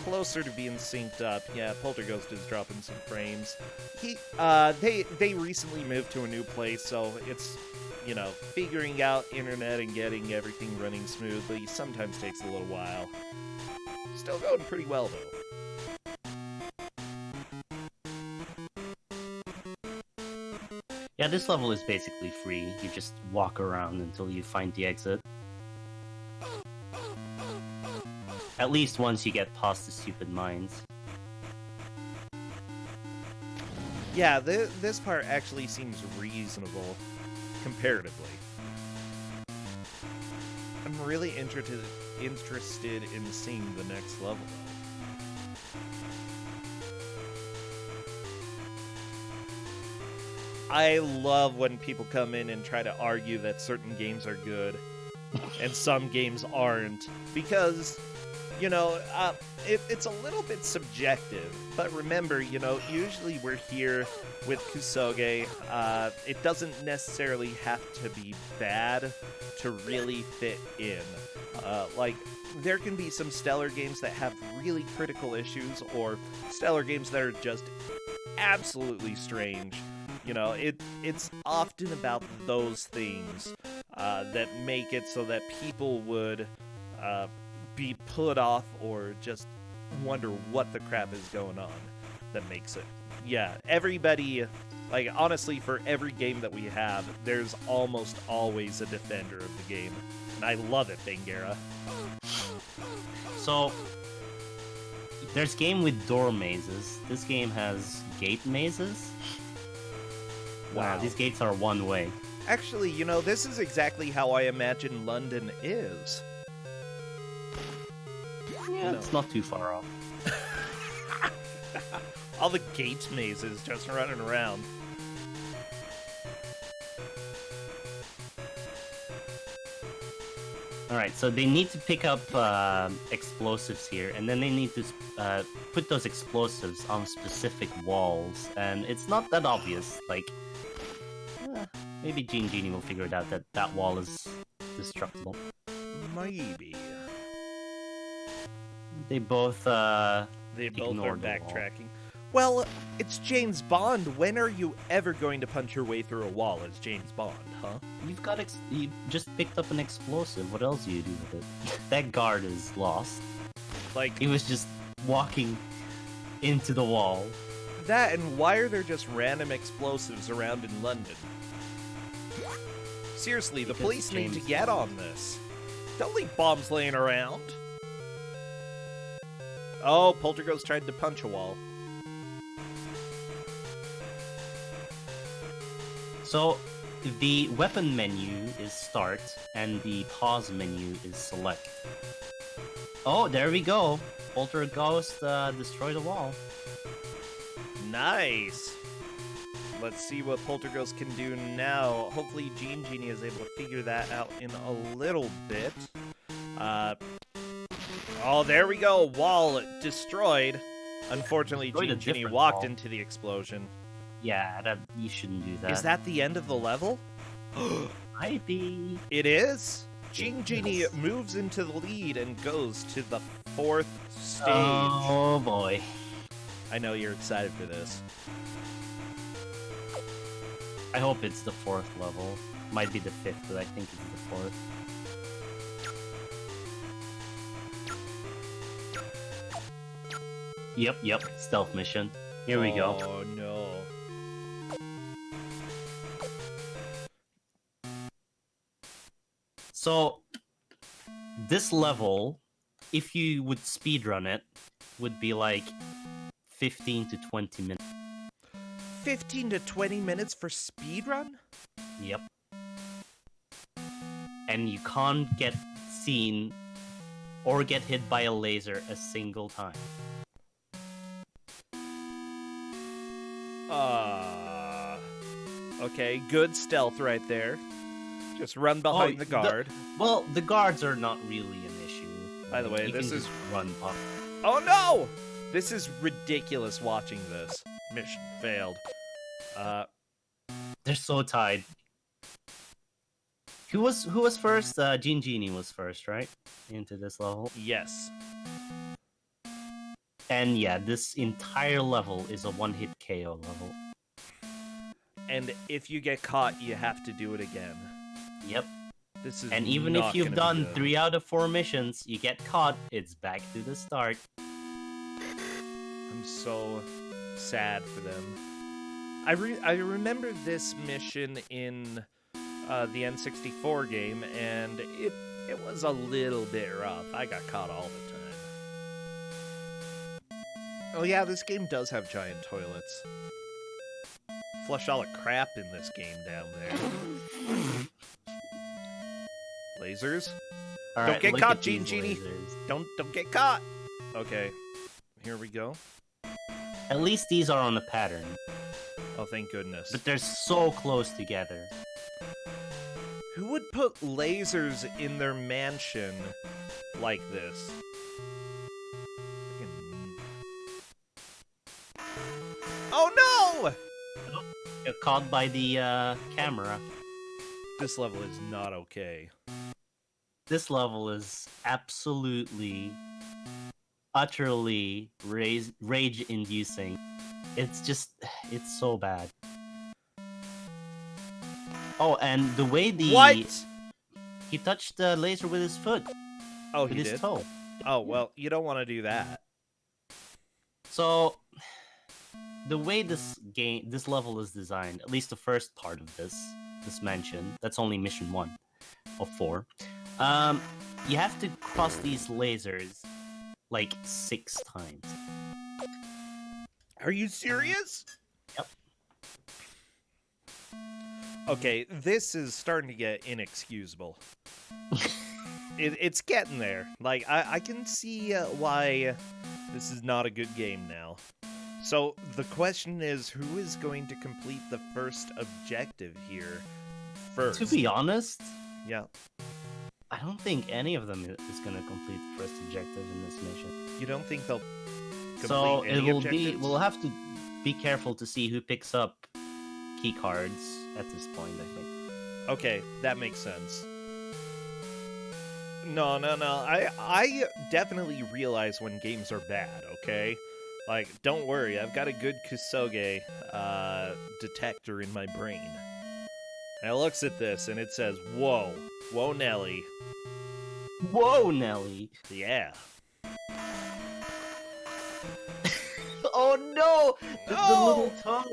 [SPEAKER 1] closer to being synced up. Yeah, Polterghost is dropping some frames. They recently moved to a new place, so it's, you know, figuring out internet and getting everything running smoothly sometimes takes a little while. Still going pretty well though.
[SPEAKER 2] Yeah, this level is basically free. You just walk around until you find the exit. At least once you get past the stupid mines.
[SPEAKER 1] Yeah, this part actually seems reasonable, comparatively. I'm really interested in seeing the next level. I love when people come in and try to argue that certain games are good and some games aren't, because, you know, it's a little bit subjective. But remember, you know, usually we're here with Kusogr. It doesn't necessarily have to be bad to really fit in. Like, there can be some stellar games that have really critical issues, or stellar games that are just absolutely strange. You know, it's often about those things that make it so that people would be put off or just wonder what the crap is going on that makes it. Yeah, everybody, like, honestly, for every game that we have, there's almost always a defender of the game. And I love it, Bangera.
[SPEAKER 2] So, there's game with door mazes. This game has gate mazes. Wow, these gates are one way.
[SPEAKER 1] Actually, you know, this is exactly how I imagine London is.
[SPEAKER 2] Yeah, it's not too far off.
[SPEAKER 1] All the gate mazes just running around.
[SPEAKER 2] Alright, so they need to pick up explosives here, and then they need to put those explosives on specific walls, and it's not that obvious. Like, maybe Genie will figure it out that that wall is destructible.
[SPEAKER 1] Maybe.
[SPEAKER 2] They both
[SPEAKER 1] are
[SPEAKER 2] ignored the
[SPEAKER 1] backtracking. Well, it's James Bond. When are you ever going to punch your way through a wall as James Bond, huh?
[SPEAKER 2] You've got you just picked up an explosive. What else do you do with it? That guard is lost.
[SPEAKER 1] Like,
[SPEAKER 2] he was just walking into the wall.
[SPEAKER 1] That, and why are there just random explosives around in London? Seriously, the police need to get on this. Don't leave bombs laying around. Oh, Polterghost tried to punch a wall.
[SPEAKER 2] So, the weapon menu is start, and the pause menu is select. Oh, there we go. Polterghost destroyed the wall.
[SPEAKER 1] Nice. Let's see what Polterghost can do now. Hopefully Genie is able to figure that out in a little bit. Oh, there we go. Wall destroyed. Unfortunately, Genie walked into the explosion.
[SPEAKER 2] Yeah, you shouldn't do that.
[SPEAKER 1] Is that the end of the level?
[SPEAKER 2] Might be.
[SPEAKER 1] It is? Genie moves into the lead and goes to the 4th stage.
[SPEAKER 2] Oh boy.
[SPEAKER 1] I know you're excited for this.
[SPEAKER 2] I hope it's the 4th level. Might be the 5th, but I think it's the 4th. Yep, stealth mission. Here we go.
[SPEAKER 1] Oh no.
[SPEAKER 2] So, this level, if you would speedrun it, would be like 15 to 20 minutes.
[SPEAKER 1] 15 to 20 minutes for speedrun?
[SPEAKER 2] Yep. And you can't get seen or get hit by a laser a single time.
[SPEAKER 1] Okay, good stealth right there. Just run behind the guard.
[SPEAKER 2] Well, the guards are not really an issue.
[SPEAKER 1] By the way,
[SPEAKER 2] you
[SPEAKER 1] this
[SPEAKER 2] can
[SPEAKER 1] is...
[SPEAKER 2] just run up.
[SPEAKER 1] Oh no! This is ridiculous watching this. Mission failed.
[SPEAKER 2] They're so tied. Who was first? Genie was first, right? Into this level.
[SPEAKER 1] Yes.
[SPEAKER 2] And yeah, this entire level is a one-hit KO level.
[SPEAKER 1] And if you get caught, you have to do it again.
[SPEAKER 2] Yep.
[SPEAKER 1] This is
[SPEAKER 2] And even
[SPEAKER 1] not
[SPEAKER 2] if you've
[SPEAKER 1] gonna be
[SPEAKER 2] done
[SPEAKER 1] good.
[SPEAKER 2] 3 out of 4 missions, you get caught, it's back to the start.
[SPEAKER 1] I'm so sad for them. I remember this mission in the N64 game, and it was a little bit rough. I got caught all the time. Oh yeah, this game does have giant toilets. Flush all the crap in this game down there. Lasers?
[SPEAKER 2] All
[SPEAKER 1] Don't
[SPEAKER 2] right,
[SPEAKER 1] get
[SPEAKER 2] look
[SPEAKER 1] caught,
[SPEAKER 2] at these
[SPEAKER 1] Genie.
[SPEAKER 2] lasers.
[SPEAKER 1] Don't get caught. Okay, here we go.
[SPEAKER 2] At least these are on a pattern,
[SPEAKER 1] Oh, thank goodness.
[SPEAKER 2] but they're so close together.
[SPEAKER 1] Who would put lasers in their mansion like this? Oh no!
[SPEAKER 2] You're caught by the camera.
[SPEAKER 1] This level is not okay.
[SPEAKER 2] This level is absolutely, utterly rage-inducing. It's so bad. Oh, and the way
[SPEAKER 1] What?
[SPEAKER 2] he touched the laser with his foot,
[SPEAKER 1] Oh,
[SPEAKER 2] with
[SPEAKER 1] he
[SPEAKER 2] his
[SPEAKER 1] did?
[SPEAKER 2] toe.
[SPEAKER 1] Oh, well, you don't want to do that.
[SPEAKER 2] So, the way this level is designed, at least the first part of this mansion, that's only mission 1 of 4. You have to cross these lasers like 6 times.
[SPEAKER 1] Are you serious?
[SPEAKER 2] Yep.
[SPEAKER 1] Okay, this is starting to get inexcusable. It's getting there. Like, I can see why this is not a good game now. So, the question is, who is going to complete the first objective here first?
[SPEAKER 2] To be honest,
[SPEAKER 1] Yeah.
[SPEAKER 2] I don't think any of them is going to complete the first objective in this mission.
[SPEAKER 1] You don't think they'll complete
[SPEAKER 2] So
[SPEAKER 1] any objectives?
[SPEAKER 2] we'll have to be careful to see who picks up key cards at this point, I think.
[SPEAKER 1] Okay, that makes sense. No. I definitely realize when games are bad, okay? Like, don't worry, I've got a good Kusogr detector in my brain. And it looks at this and it says, whoa. Whoa, Nelly.
[SPEAKER 2] Whoa, Nelly!
[SPEAKER 1] Yeah.
[SPEAKER 2] Oh no! The little toe!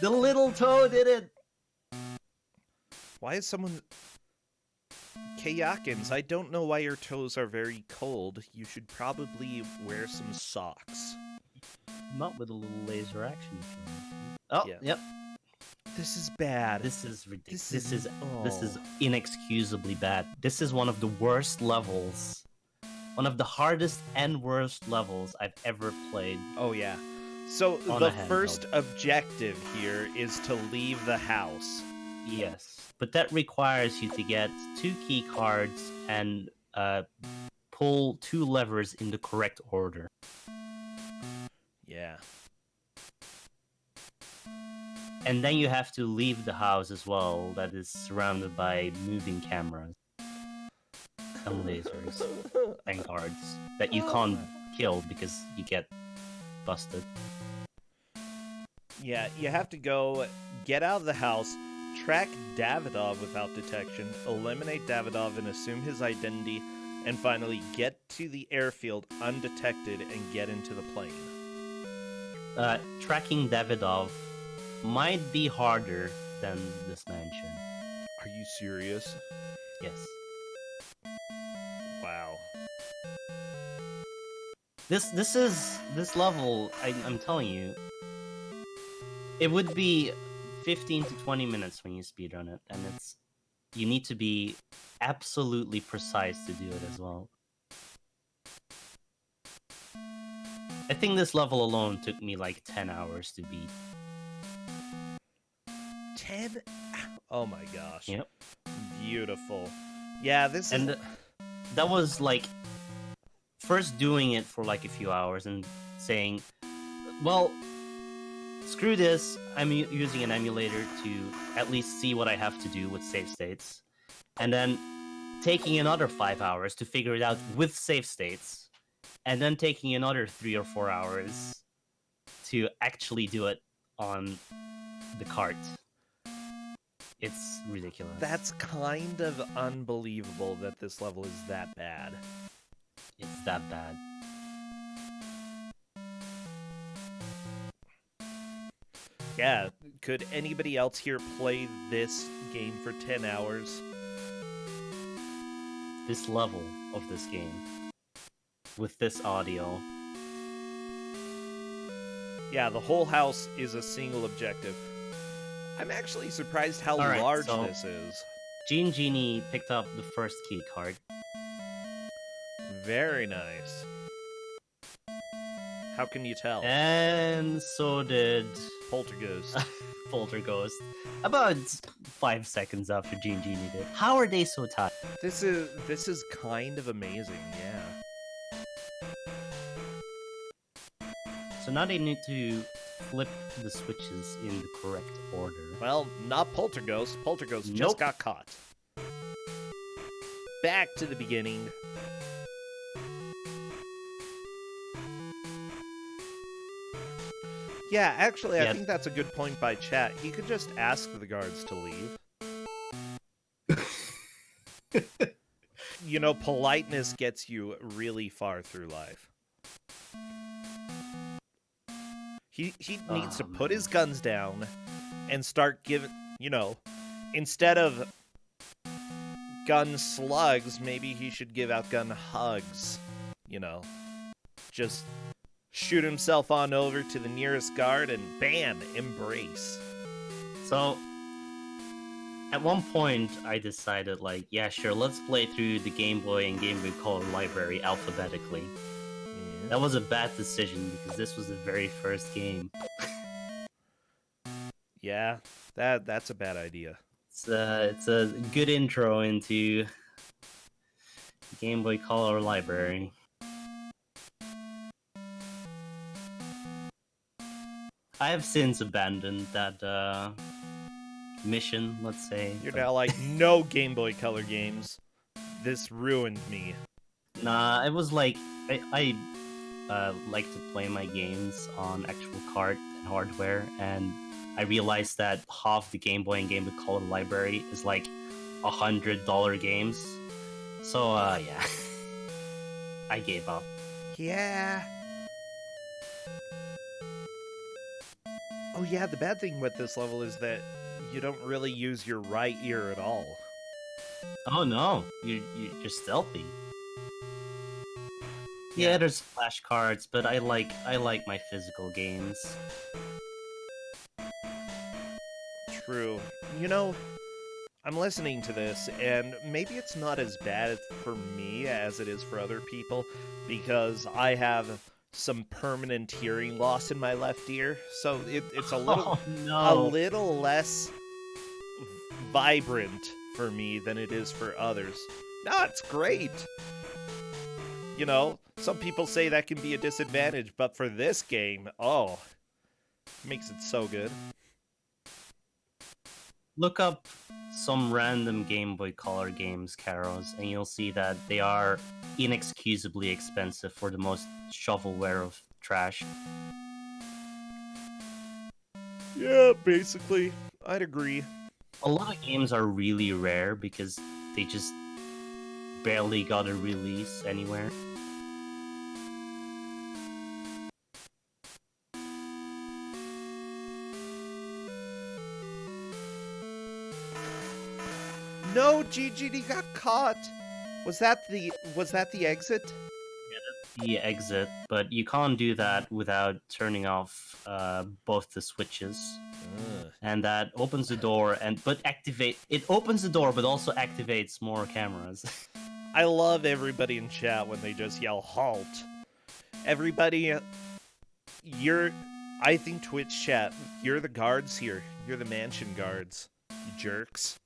[SPEAKER 2] The little toe did it!
[SPEAKER 1] Why is someone... Kayakins, I don't know why your toes are very cold. You should probably wear some socks.
[SPEAKER 2] Not with a little laser action. Oh,
[SPEAKER 1] Yeah.
[SPEAKER 2] yep.
[SPEAKER 1] This is bad.
[SPEAKER 2] This is ridiculous.
[SPEAKER 1] This
[SPEAKER 2] This is
[SPEAKER 1] oh.
[SPEAKER 2] inexcusably bad. This is one of the worst levels. One of the hardest and worst levels I've ever played.
[SPEAKER 1] Oh, yeah. So,
[SPEAKER 2] On
[SPEAKER 1] the
[SPEAKER 2] a handheld.
[SPEAKER 1] first objective here is to leave the house.
[SPEAKER 2] Yes. But that requires you to get 2 key cards and pull 2 levers in the correct order.
[SPEAKER 1] Yeah.
[SPEAKER 2] And then you have to leave the house as well, that is surrounded by moving cameras and lasers and guards that you can't kill because you get busted.
[SPEAKER 1] Yeah, you have to go get out of the house, track Davidov without detection, eliminate Davidov and assume his identity, and finally get to the airfield undetected and get into the plane.
[SPEAKER 2] Tracking Davidov might be harder than this mansion.
[SPEAKER 1] Are you serious?
[SPEAKER 2] Yes.
[SPEAKER 1] Wow.
[SPEAKER 2] This level, I'm telling you, it would be 15 to 20 minutes when you speedrun it, and you need to be absolutely precise to do it as well. I think this level alone took me like 10 hours to beat.
[SPEAKER 1] 10? Oh my gosh.
[SPEAKER 2] Yep.
[SPEAKER 1] Beautiful. Yeah, this is...
[SPEAKER 2] And that was like first doing it for like a few hours and saying, well, screw this, I'm using an emulator to at least see what I have to do with save states. And then taking another 5 hours to figure it out with save states. And then taking another 3 or 4 hours to actually do it on the cart. It's ridiculous.
[SPEAKER 1] That's kind of unbelievable that this level is that bad.
[SPEAKER 2] It's that bad.
[SPEAKER 1] Yeah, could anybody else here play this game for 10 hours?
[SPEAKER 2] This level of this game, with this audio.
[SPEAKER 1] Yeah, the whole house is a single objective. I'm actually surprised how
[SPEAKER 2] Alright,
[SPEAKER 1] large
[SPEAKER 2] so-
[SPEAKER 1] this is.
[SPEAKER 2] Genie picked up the first key card.
[SPEAKER 1] Very nice. How can you tell?
[SPEAKER 2] And so did
[SPEAKER 1] Poltergeist.
[SPEAKER 2] Poltergeist. About 5 seconds after Genie did. How are they so tight?
[SPEAKER 1] This is kind of amazing, yeah.
[SPEAKER 2] So now they need to flip the switches in the correct order.
[SPEAKER 1] Well, not Poltergeist. Poltergeist just
[SPEAKER 2] Nope.
[SPEAKER 1] got caught. Back to the beginning. Yeah, actually, I
[SPEAKER 2] Yeah.
[SPEAKER 1] think that's a good point by chat. He could just ask the guards to leave. You know, politeness gets you really far through life. He needs to put his guns down and start giving, you know, instead of gun slugs, maybe he should give out gun hugs. You know, just shoot himself on over to the nearest guard and bam, embrace.
[SPEAKER 2] So, at one point, I decided, like, yeah, sure, let's play through the Game Boy and Game Boy Color library alphabetically. That was a bad decision because this was the very first game.
[SPEAKER 1] Yeah, that's a bad idea.
[SPEAKER 2] It's a good intro into the Game Boy Color library. I have since abandoned that mission, let's say.
[SPEAKER 1] You're
[SPEAKER 2] but-
[SPEAKER 1] now like, no Game Boy Color games. This ruined me.
[SPEAKER 2] Nah, it was like I like to play my games on actual cart and hardware, and I realized that half the Game Boy and Game Boy Color library is like $100 games. So yeah, I gave up.
[SPEAKER 1] Yeah. Oh yeah, the bad thing with this level is that you don't really use your right ear at all.
[SPEAKER 2] Oh no, you're stealthy. Yeah, there's flashcards, but I like my physical games.
[SPEAKER 1] True. You know, I'm listening to this, and maybe it's not as bad for me as it is for other people, because I have some permanent hearing loss in my left ear, so it's a little
[SPEAKER 2] Oh no.
[SPEAKER 1] less vibrant for me than it is for others. No, it's great. You know, some people say that can be a disadvantage, but for this game, oh, makes it so good.
[SPEAKER 2] Look up some random Game Boy Color games, Karos, and you'll see that they are inexcusably expensive for the most shovelware of trash.
[SPEAKER 1] Yeah, basically, I'd agree.
[SPEAKER 2] A lot of games are really rare because they just barely got a release anywhere.
[SPEAKER 1] No, GGD got caught. Was that the exit?
[SPEAKER 2] The exit, but you can't do that without turning off both the switches. And that opens the door, it opens the door, but also activates more cameras.
[SPEAKER 1] I love everybody in chat when they just yell halt. Everybody, I think Twitch chat, you're the guards here. You're the mansion guards. You jerks.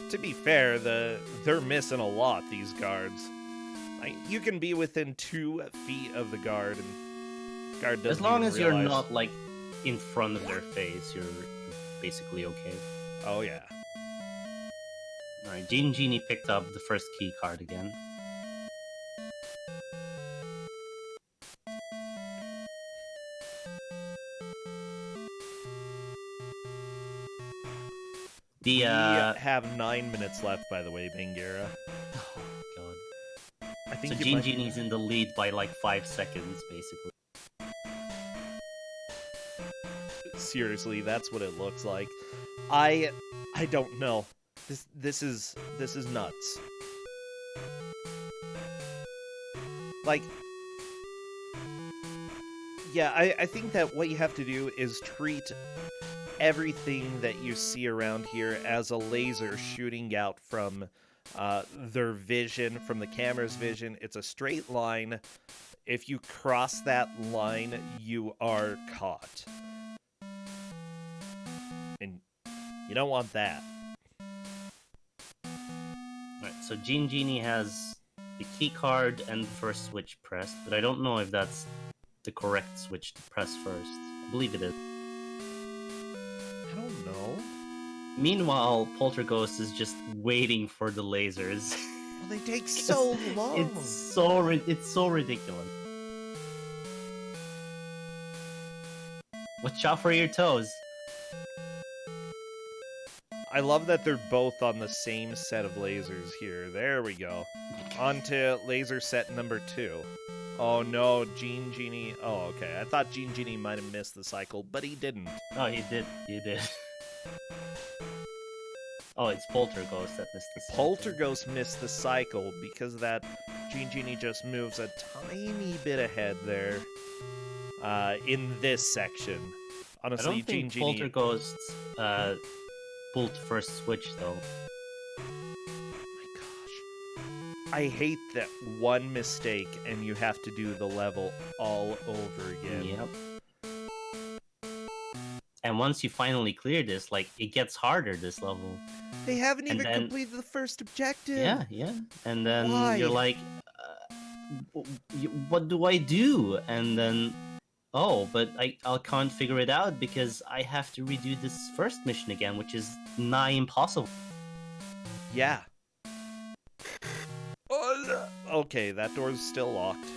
[SPEAKER 1] To be fair, they're missing a lot, these guards. Like, you can be within 2 feet of the guard, and guard doesn't
[SPEAKER 2] As long
[SPEAKER 1] even
[SPEAKER 2] as you're
[SPEAKER 1] realize.
[SPEAKER 2] not like in front of their face, you're basically okay.
[SPEAKER 1] Oh yeah.
[SPEAKER 2] Alright, Genie picked up the first key card again.
[SPEAKER 1] We have 9 minutes left, by the way, Bangera.
[SPEAKER 2] Oh god.
[SPEAKER 1] I think
[SPEAKER 2] So
[SPEAKER 1] you might...
[SPEAKER 2] Genie's in the lead by like 5 seconds, basically.
[SPEAKER 1] Seriously, that's what it looks like. I don't know. This is nuts. Like, yeah, I think that what you have to do is treat everything that you see around here as a laser shooting out from their vision, from the camera's vision. It's a straight line. If you cross that line, you are caught. And you don't want that.
[SPEAKER 2] Alright, so Genie has the key card and the first switch pressed, but I don't know if that's the correct switch to press first. I believe it is.
[SPEAKER 1] I don't know.
[SPEAKER 2] Meanwhile, Polterghost is just waiting for the lasers.
[SPEAKER 1] Well, they take so long.
[SPEAKER 2] It's so ridiculous. Watch out for your toes.
[SPEAKER 1] I love that they're both on the same set of lasers here. There we go. On to laser set number 2. Oh no, Genie. Oh, okay. I thought Genie might have missed the cycle, but he didn't.
[SPEAKER 2] Oh, he did. He did. Oh, it's Polterghost that missed the cycle.
[SPEAKER 1] Polterghost missed the cycle because of that. Genie just moves a tiny bit ahead there. In this section. Honestly,
[SPEAKER 2] I don't think
[SPEAKER 1] Genie...
[SPEAKER 2] Polterghost pulled first switch though.
[SPEAKER 1] My gosh. I hate that one mistake and you have to do the level all over again.
[SPEAKER 2] Yep. And once you finally clear this, like, it gets harder, this level.
[SPEAKER 1] They haven't
[SPEAKER 2] And
[SPEAKER 1] even
[SPEAKER 2] then-
[SPEAKER 1] completed the first objective.
[SPEAKER 2] Yeah. And then
[SPEAKER 1] Why?
[SPEAKER 2] you're like, what do I do? And then, oh, but I can't figure it out because I have to redo this first mission again, which is nigh impossible.
[SPEAKER 1] Yeah. Okay, that door's still locked.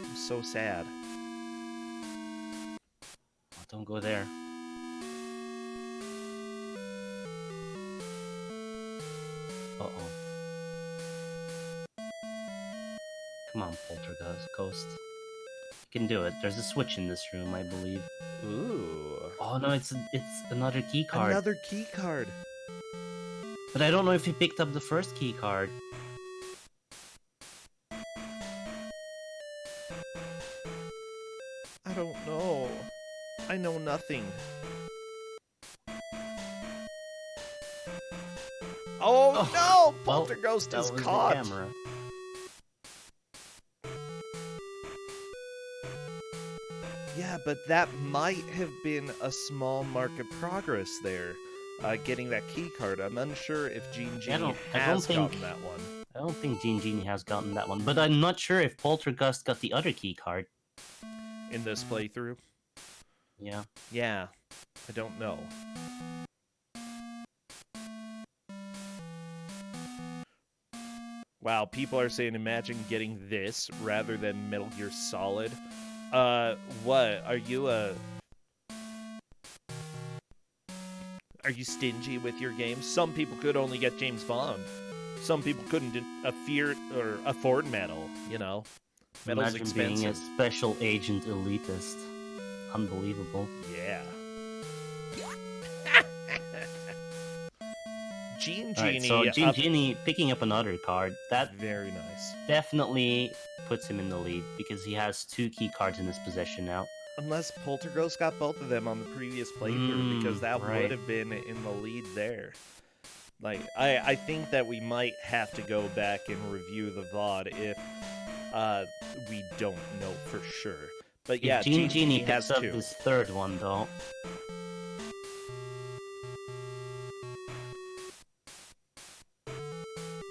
[SPEAKER 1] I'm so sad.
[SPEAKER 2] Oh, don't go there. Uh-oh. Come on, Polterghost. You can do it. There's a switch in this room, I believe.
[SPEAKER 1] Ooh.
[SPEAKER 2] Oh no, it's another key card.
[SPEAKER 1] Another key card.
[SPEAKER 2] But I don't know if he picked up the first key card.
[SPEAKER 1] I don't know. I know nothing. Oh, no!
[SPEAKER 2] well,
[SPEAKER 1] Polterghost
[SPEAKER 2] that
[SPEAKER 1] is
[SPEAKER 2] was
[SPEAKER 1] caught.
[SPEAKER 2] the camera.
[SPEAKER 1] Yeah, but that might have been a small mark of progress there. Getting that key card. I'm unsure if Genie
[SPEAKER 2] I don't
[SPEAKER 1] has
[SPEAKER 2] think-
[SPEAKER 1] gotten that one.
[SPEAKER 2] I don't think Genie has gotten that one, but I'm not sure if Polterghost got the other key card.
[SPEAKER 1] In this playthrough.
[SPEAKER 2] Yeah.
[SPEAKER 1] Yeah, I don't know. Wow, people are saying imagine getting this rather than Metal Gear Solid. What? Are you stingy with your games? Some people could only get James Bond. Some people couldn't afford metal, you know. Metal's
[SPEAKER 2] Imagine
[SPEAKER 1] expensive.
[SPEAKER 2] being a special agent elitist. Unbelievable.
[SPEAKER 1] Yeah. Genie.
[SPEAKER 2] Alright, so Genie picking up another card, that
[SPEAKER 1] Very nice.
[SPEAKER 2] definitely puts him in the lead because he has 2 key cards in his possession now.
[SPEAKER 1] Unless Polterghost got both of them on the previous playthrough, because that
[SPEAKER 2] right.
[SPEAKER 1] would have been in the lead there. Like, I think that we might have to go back and review the VOD if we don't know for sure. But yeah,
[SPEAKER 2] If Genie
[SPEAKER 1] has
[SPEAKER 2] picks up
[SPEAKER 1] 2.
[SPEAKER 2] this third one, though,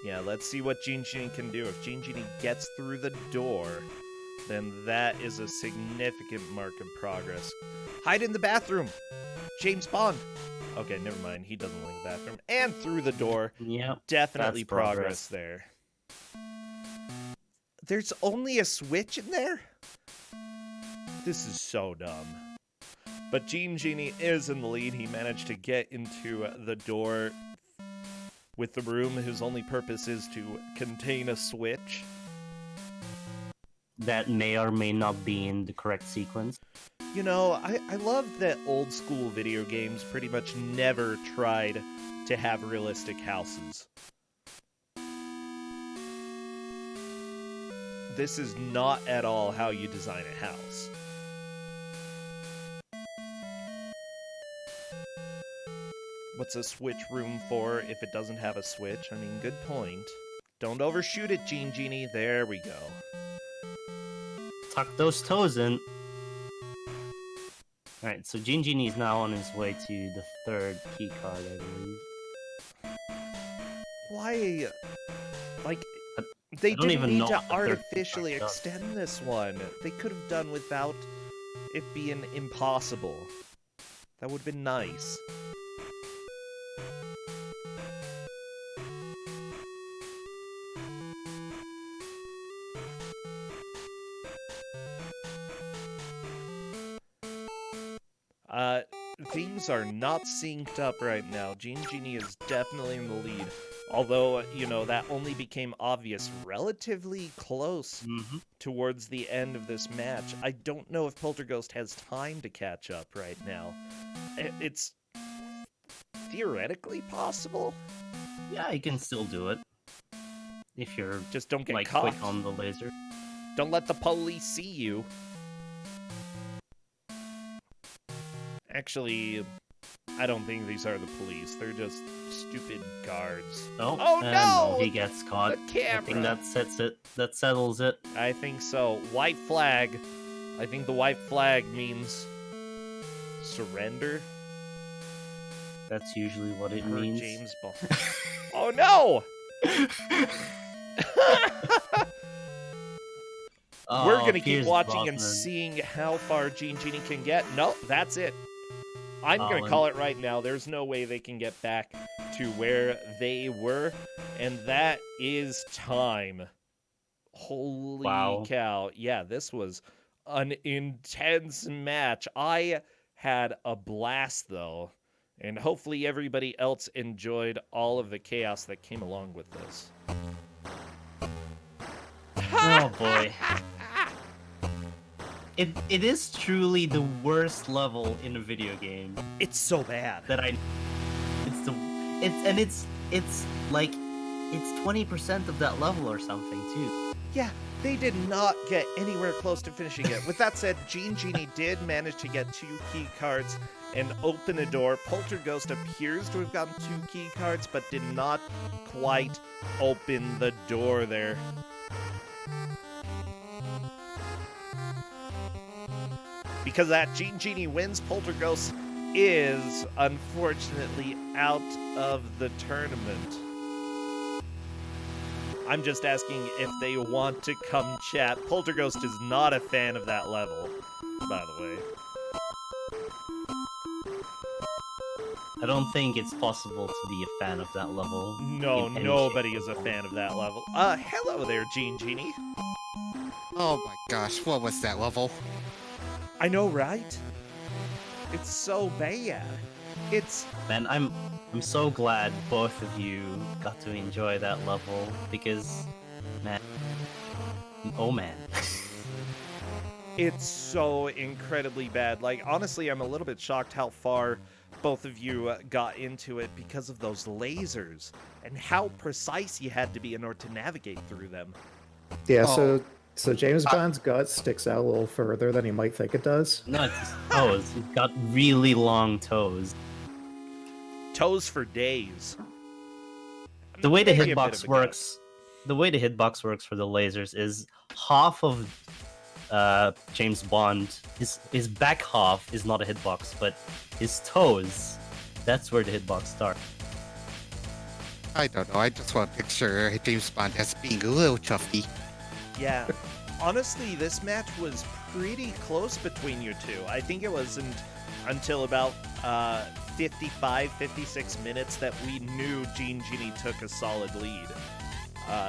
[SPEAKER 1] Yeah, let's see what Genie can do. If Genie gets through the door, then that is a significant mark of progress. Hide in the bathroom! James Bond! Okay, never mind. He doesn't like the bathroom. And through the door.
[SPEAKER 2] yeah,
[SPEAKER 1] Definitely
[SPEAKER 2] that's
[SPEAKER 1] progress there. There's only a switch in there? This is so dumb. But Genie is in the lead. He managed to get into the door with the room whose only purpose is to contain a switch.
[SPEAKER 2] that may or may not be in the correct sequence.
[SPEAKER 1] You know, I love that old school video games pretty much never tried to have realistic houses. This is not at all how you design a house. What's a switch room for if it doesn't have a switch? I mean, good point. Don't overshoot it, Genie. There we go.
[SPEAKER 2] Tuck those toes in. Alright, so Genie is now on his way to the third key card, I believe.
[SPEAKER 1] Why? Like,
[SPEAKER 2] I
[SPEAKER 1] they
[SPEAKER 2] don't
[SPEAKER 1] didn't
[SPEAKER 2] even
[SPEAKER 1] need
[SPEAKER 2] know
[SPEAKER 1] to
[SPEAKER 2] what the third
[SPEAKER 1] artificially
[SPEAKER 2] key card does.
[SPEAKER 1] extend this one. They could have done without it being impossible. That would have been nice. Things are not synced up right now. Genie is definitely in the lead. Although, you know, that only became obvious relatively close towards the end of this match. I don't know if Polterghost has time to catch up right now. It's theoretically possible.
[SPEAKER 2] Yeah, you can still do it. If you're
[SPEAKER 1] Just don't get
[SPEAKER 2] like
[SPEAKER 1] caught.
[SPEAKER 2] quick on the laser.
[SPEAKER 1] Don't let the police see you. Actually, I don't think these are the police. They're just stupid guards.
[SPEAKER 2] Oh
[SPEAKER 1] no!
[SPEAKER 2] no! He gets caught.
[SPEAKER 1] The camera!
[SPEAKER 2] I think that sets it. That settles it.
[SPEAKER 1] I think so. White flag. I think the white flag means surrender.
[SPEAKER 2] That's usually what it
[SPEAKER 1] Per
[SPEAKER 2] means.
[SPEAKER 1] James Bond. Oh no! We're gonna keep
[SPEAKER 2] Pierce
[SPEAKER 1] watching and
[SPEAKER 2] Brosnan.
[SPEAKER 1] seeing how far Genie can get. Nope, that's it. I'm gonna call it right now. There's no way they can get back to where they were, and that is time. Holy cow. Yeah, this was an intense match. I had a blast, though, and hopefully everybody else enjoyed all of the chaos that came along with this.
[SPEAKER 2] Oh boy. It is truly the worst level in a video game
[SPEAKER 1] It's so bad.
[SPEAKER 2] that I. It's like it's 20% of that level or something too.
[SPEAKER 1] Yeah, they did not get anywhere close to finishing it. With that said, Genie did manage to get 2 key cards and open a door. Polterghost appears to have gotten 2 key cards, but did not quite open the door there. Because of that, Genie wins. Polterghost is unfortunately out of the tournament. I'm just asking if they want to come chat. Polterghost is not a fan of that level, by the way.
[SPEAKER 2] I don't think it's possible to be a fan of that level.
[SPEAKER 1] No,
[SPEAKER 2] in any
[SPEAKER 1] nobody
[SPEAKER 2] shape
[SPEAKER 1] is
[SPEAKER 2] or
[SPEAKER 1] a
[SPEAKER 2] form.
[SPEAKER 1] fan of that level. Hello there, Genie.
[SPEAKER 3] Oh my gosh, what was that level?
[SPEAKER 1] I know, right? It's so bad. It's...
[SPEAKER 2] Man, I'm so glad both of you got to enjoy that level because, man, oh man.
[SPEAKER 1] It's so incredibly bad. Like, honestly, I'm a little bit shocked how far both of you got into it because of those lasers and how precise you had to be in order to navigate through them.
[SPEAKER 4] Yeah,
[SPEAKER 3] Oh.
[SPEAKER 4] so James Bond's gut sticks out a little further than you might think it does.
[SPEAKER 2] No, it's his toes. He's got really long toes.
[SPEAKER 1] Toes for days.
[SPEAKER 2] The way the
[SPEAKER 1] maybe a bit
[SPEAKER 2] hitbox
[SPEAKER 1] of a
[SPEAKER 2] works, the way the hitbox works for the lasers is half of James Bond, his back half is not a hitbox, but his toes, that's where the hitbox starts.
[SPEAKER 3] I don't know. I just want to picture James Bond as being a little chuffy.
[SPEAKER 1] Yeah. Honestly, this match was pretty close between you two. I think it wasn't until about 55, 56 minutes that we knew Gene Genie took a solid lead.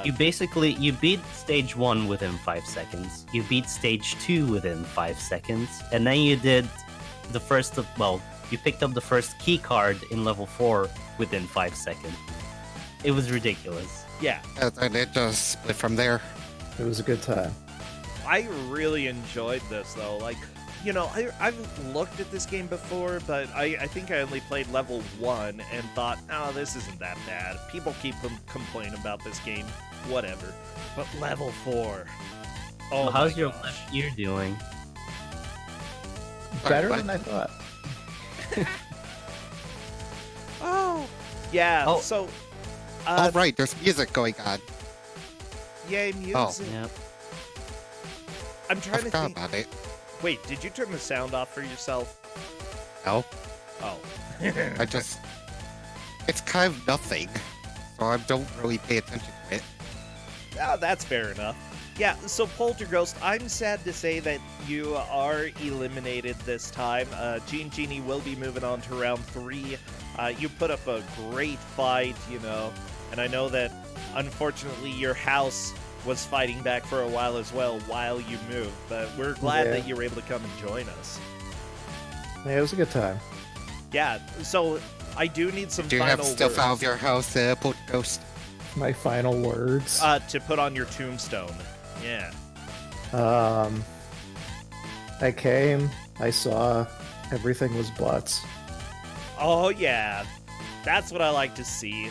[SPEAKER 2] You beat stage 1 within 5 seconds. You beat stage 2 within 5 seconds, and then you did the first of, well, you picked up the first key card in level 4 within 5 seconds. It was ridiculous.
[SPEAKER 1] Yeah.
[SPEAKER 3] And it just split from there.
[SPEAKER 4] It was a good time.
[SPEAKER 1] I really enjoyed this, though. Like, you know, I've looked at this game before, but I think I only played level 1 and thought, oh, this isn't that bad. People keep complaining about this game. Whatever. But level 4. Oh,
[SPEAKER 2] So how's
[SPEAKER 1] my
[SPEAKER 2] your
[SPEAKER 1] gosh.
[SPEAKER 2] left ear doing?
[SPEAKER 4] Better
[SPEAKER 3] what?
[SPEAKER 4] than I thought.
[SPEAKER 1] Oh. Yeah,
[SPEAKER 2] Oh.
[SPEAKER 1] so...
[SPEAKER 3] Oh, right. There's music going on.
[SPEAKER 1] Yay, music.
[SPEAKER 3] Oh.
[SPEAKER 2] Yeah.
[SPEAKER 1] I'm
[SPEAKER 3] I
[SPEAKER 1] trying to
[SPEAKER 3] forgot
[SPEAKER 1] think...
[SPEAKER 3] about it.
[SPEAKER 1] Wait, did you turn the sound off for yourself?
[SPEAKER 3] No.
[SPEAKER 1] Oh.
[SPEAKER 3] I just... It's kind of nothing. So I don't really pay attention to it.
[SPEAKER 1] Oh, that's fair enough. Yeah, so Polterghost, I'm sad to say that you are eliminated this time. Gene Genie will be moving on to round 3. You put up a great fight, you know, and I know that, unfortunately, your house was fighting back for a while as well while you moved, but we're glad
[SPEAKER 4] Yeah.
[SPEAKER 1] that you were able to come and join us.
[SPEAKER 4] Yeah, it was a good time.
[SPEAKER 1] Yeah, so I do need some
[SPEAKER 3] Do you
[SPEAKER 1] final
[SPEAKER 3] have stuff
[SPEAKER 1] words
[SPEAKER 3] out of your house, Polterghost?
[SPEAKER 4] My final words.
[SPEAKER 1] to put on your tombstone. Yeah.
[SPEAKER 4] I came, I saw, everything was butts.
[SPEAKER 1] Oh, yeah. That's what I like to see.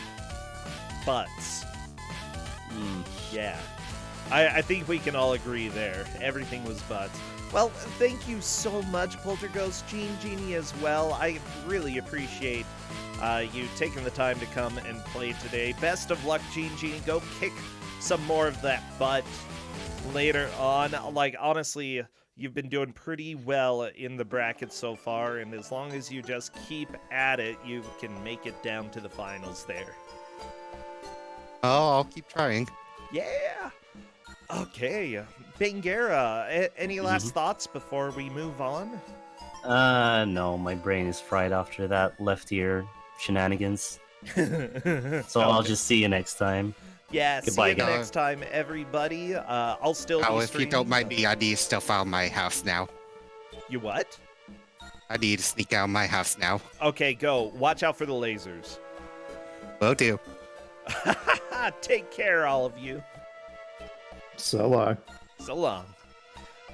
[SPEAKER 1] Butts.
[SPEAKER 2] Mm.
[SPEAKER 1] Yeah. I think we can all agree there. Everything was butts. Well, thank you so much, Polterghost, Gene Genie as well. I really appreciate you taking the time to come and play today. Best of luck, Gene Genie. Go kick some more of that butt later on. Like, honestly, you've been doing pretty well in the bracket so far, and as long as you just keep at it, you can make it down to the finals there.
[SPEAKER 3] Oh, I'll keep trying.
[SPEAKER 1] Yeah! Okay, Bangera, any last thoughts before we move on?
[SPEAKER 2] No, my brain is fried after that left ear shenanigans. So I'll
[SPEAKER 1] Okay.
[SPEAKER 2] just see you next time.
[SPEAKER 1] Yeah,
[SPEAKER 2] Goodbye,
[SPEAKER 1] see you
[SPEAKER 3] guys.
[SPEAKER 1] next time, everybody. I'll still
[SPEAKER 3] Oh,
[SPEAKER 1] be
[SPEAKER 3] if you don't
[SPEAKER 1] streaming,
[SPEAKER 3] mind me, I need stuff out of my house now.
[SPEAKER 1] You what?
[SPEAKER 3] I need to sneak out of my house now.
[SPEAKER 1] Okay, go. Watch out for the lasers.
[SPEAKER 3] Will do.
[SPEAKER 1] Take care, all of you.
[SPEAKER 4] So long.
[SPEAKER 1] So long.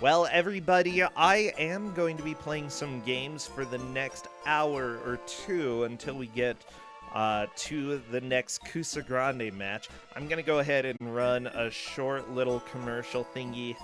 [SPEAKER 1] Well, everybody, I am going to be playing some games for the next hour or two until we get to the next Kusogr4nde match. I'm going to go ahead and run a short little commercial thingy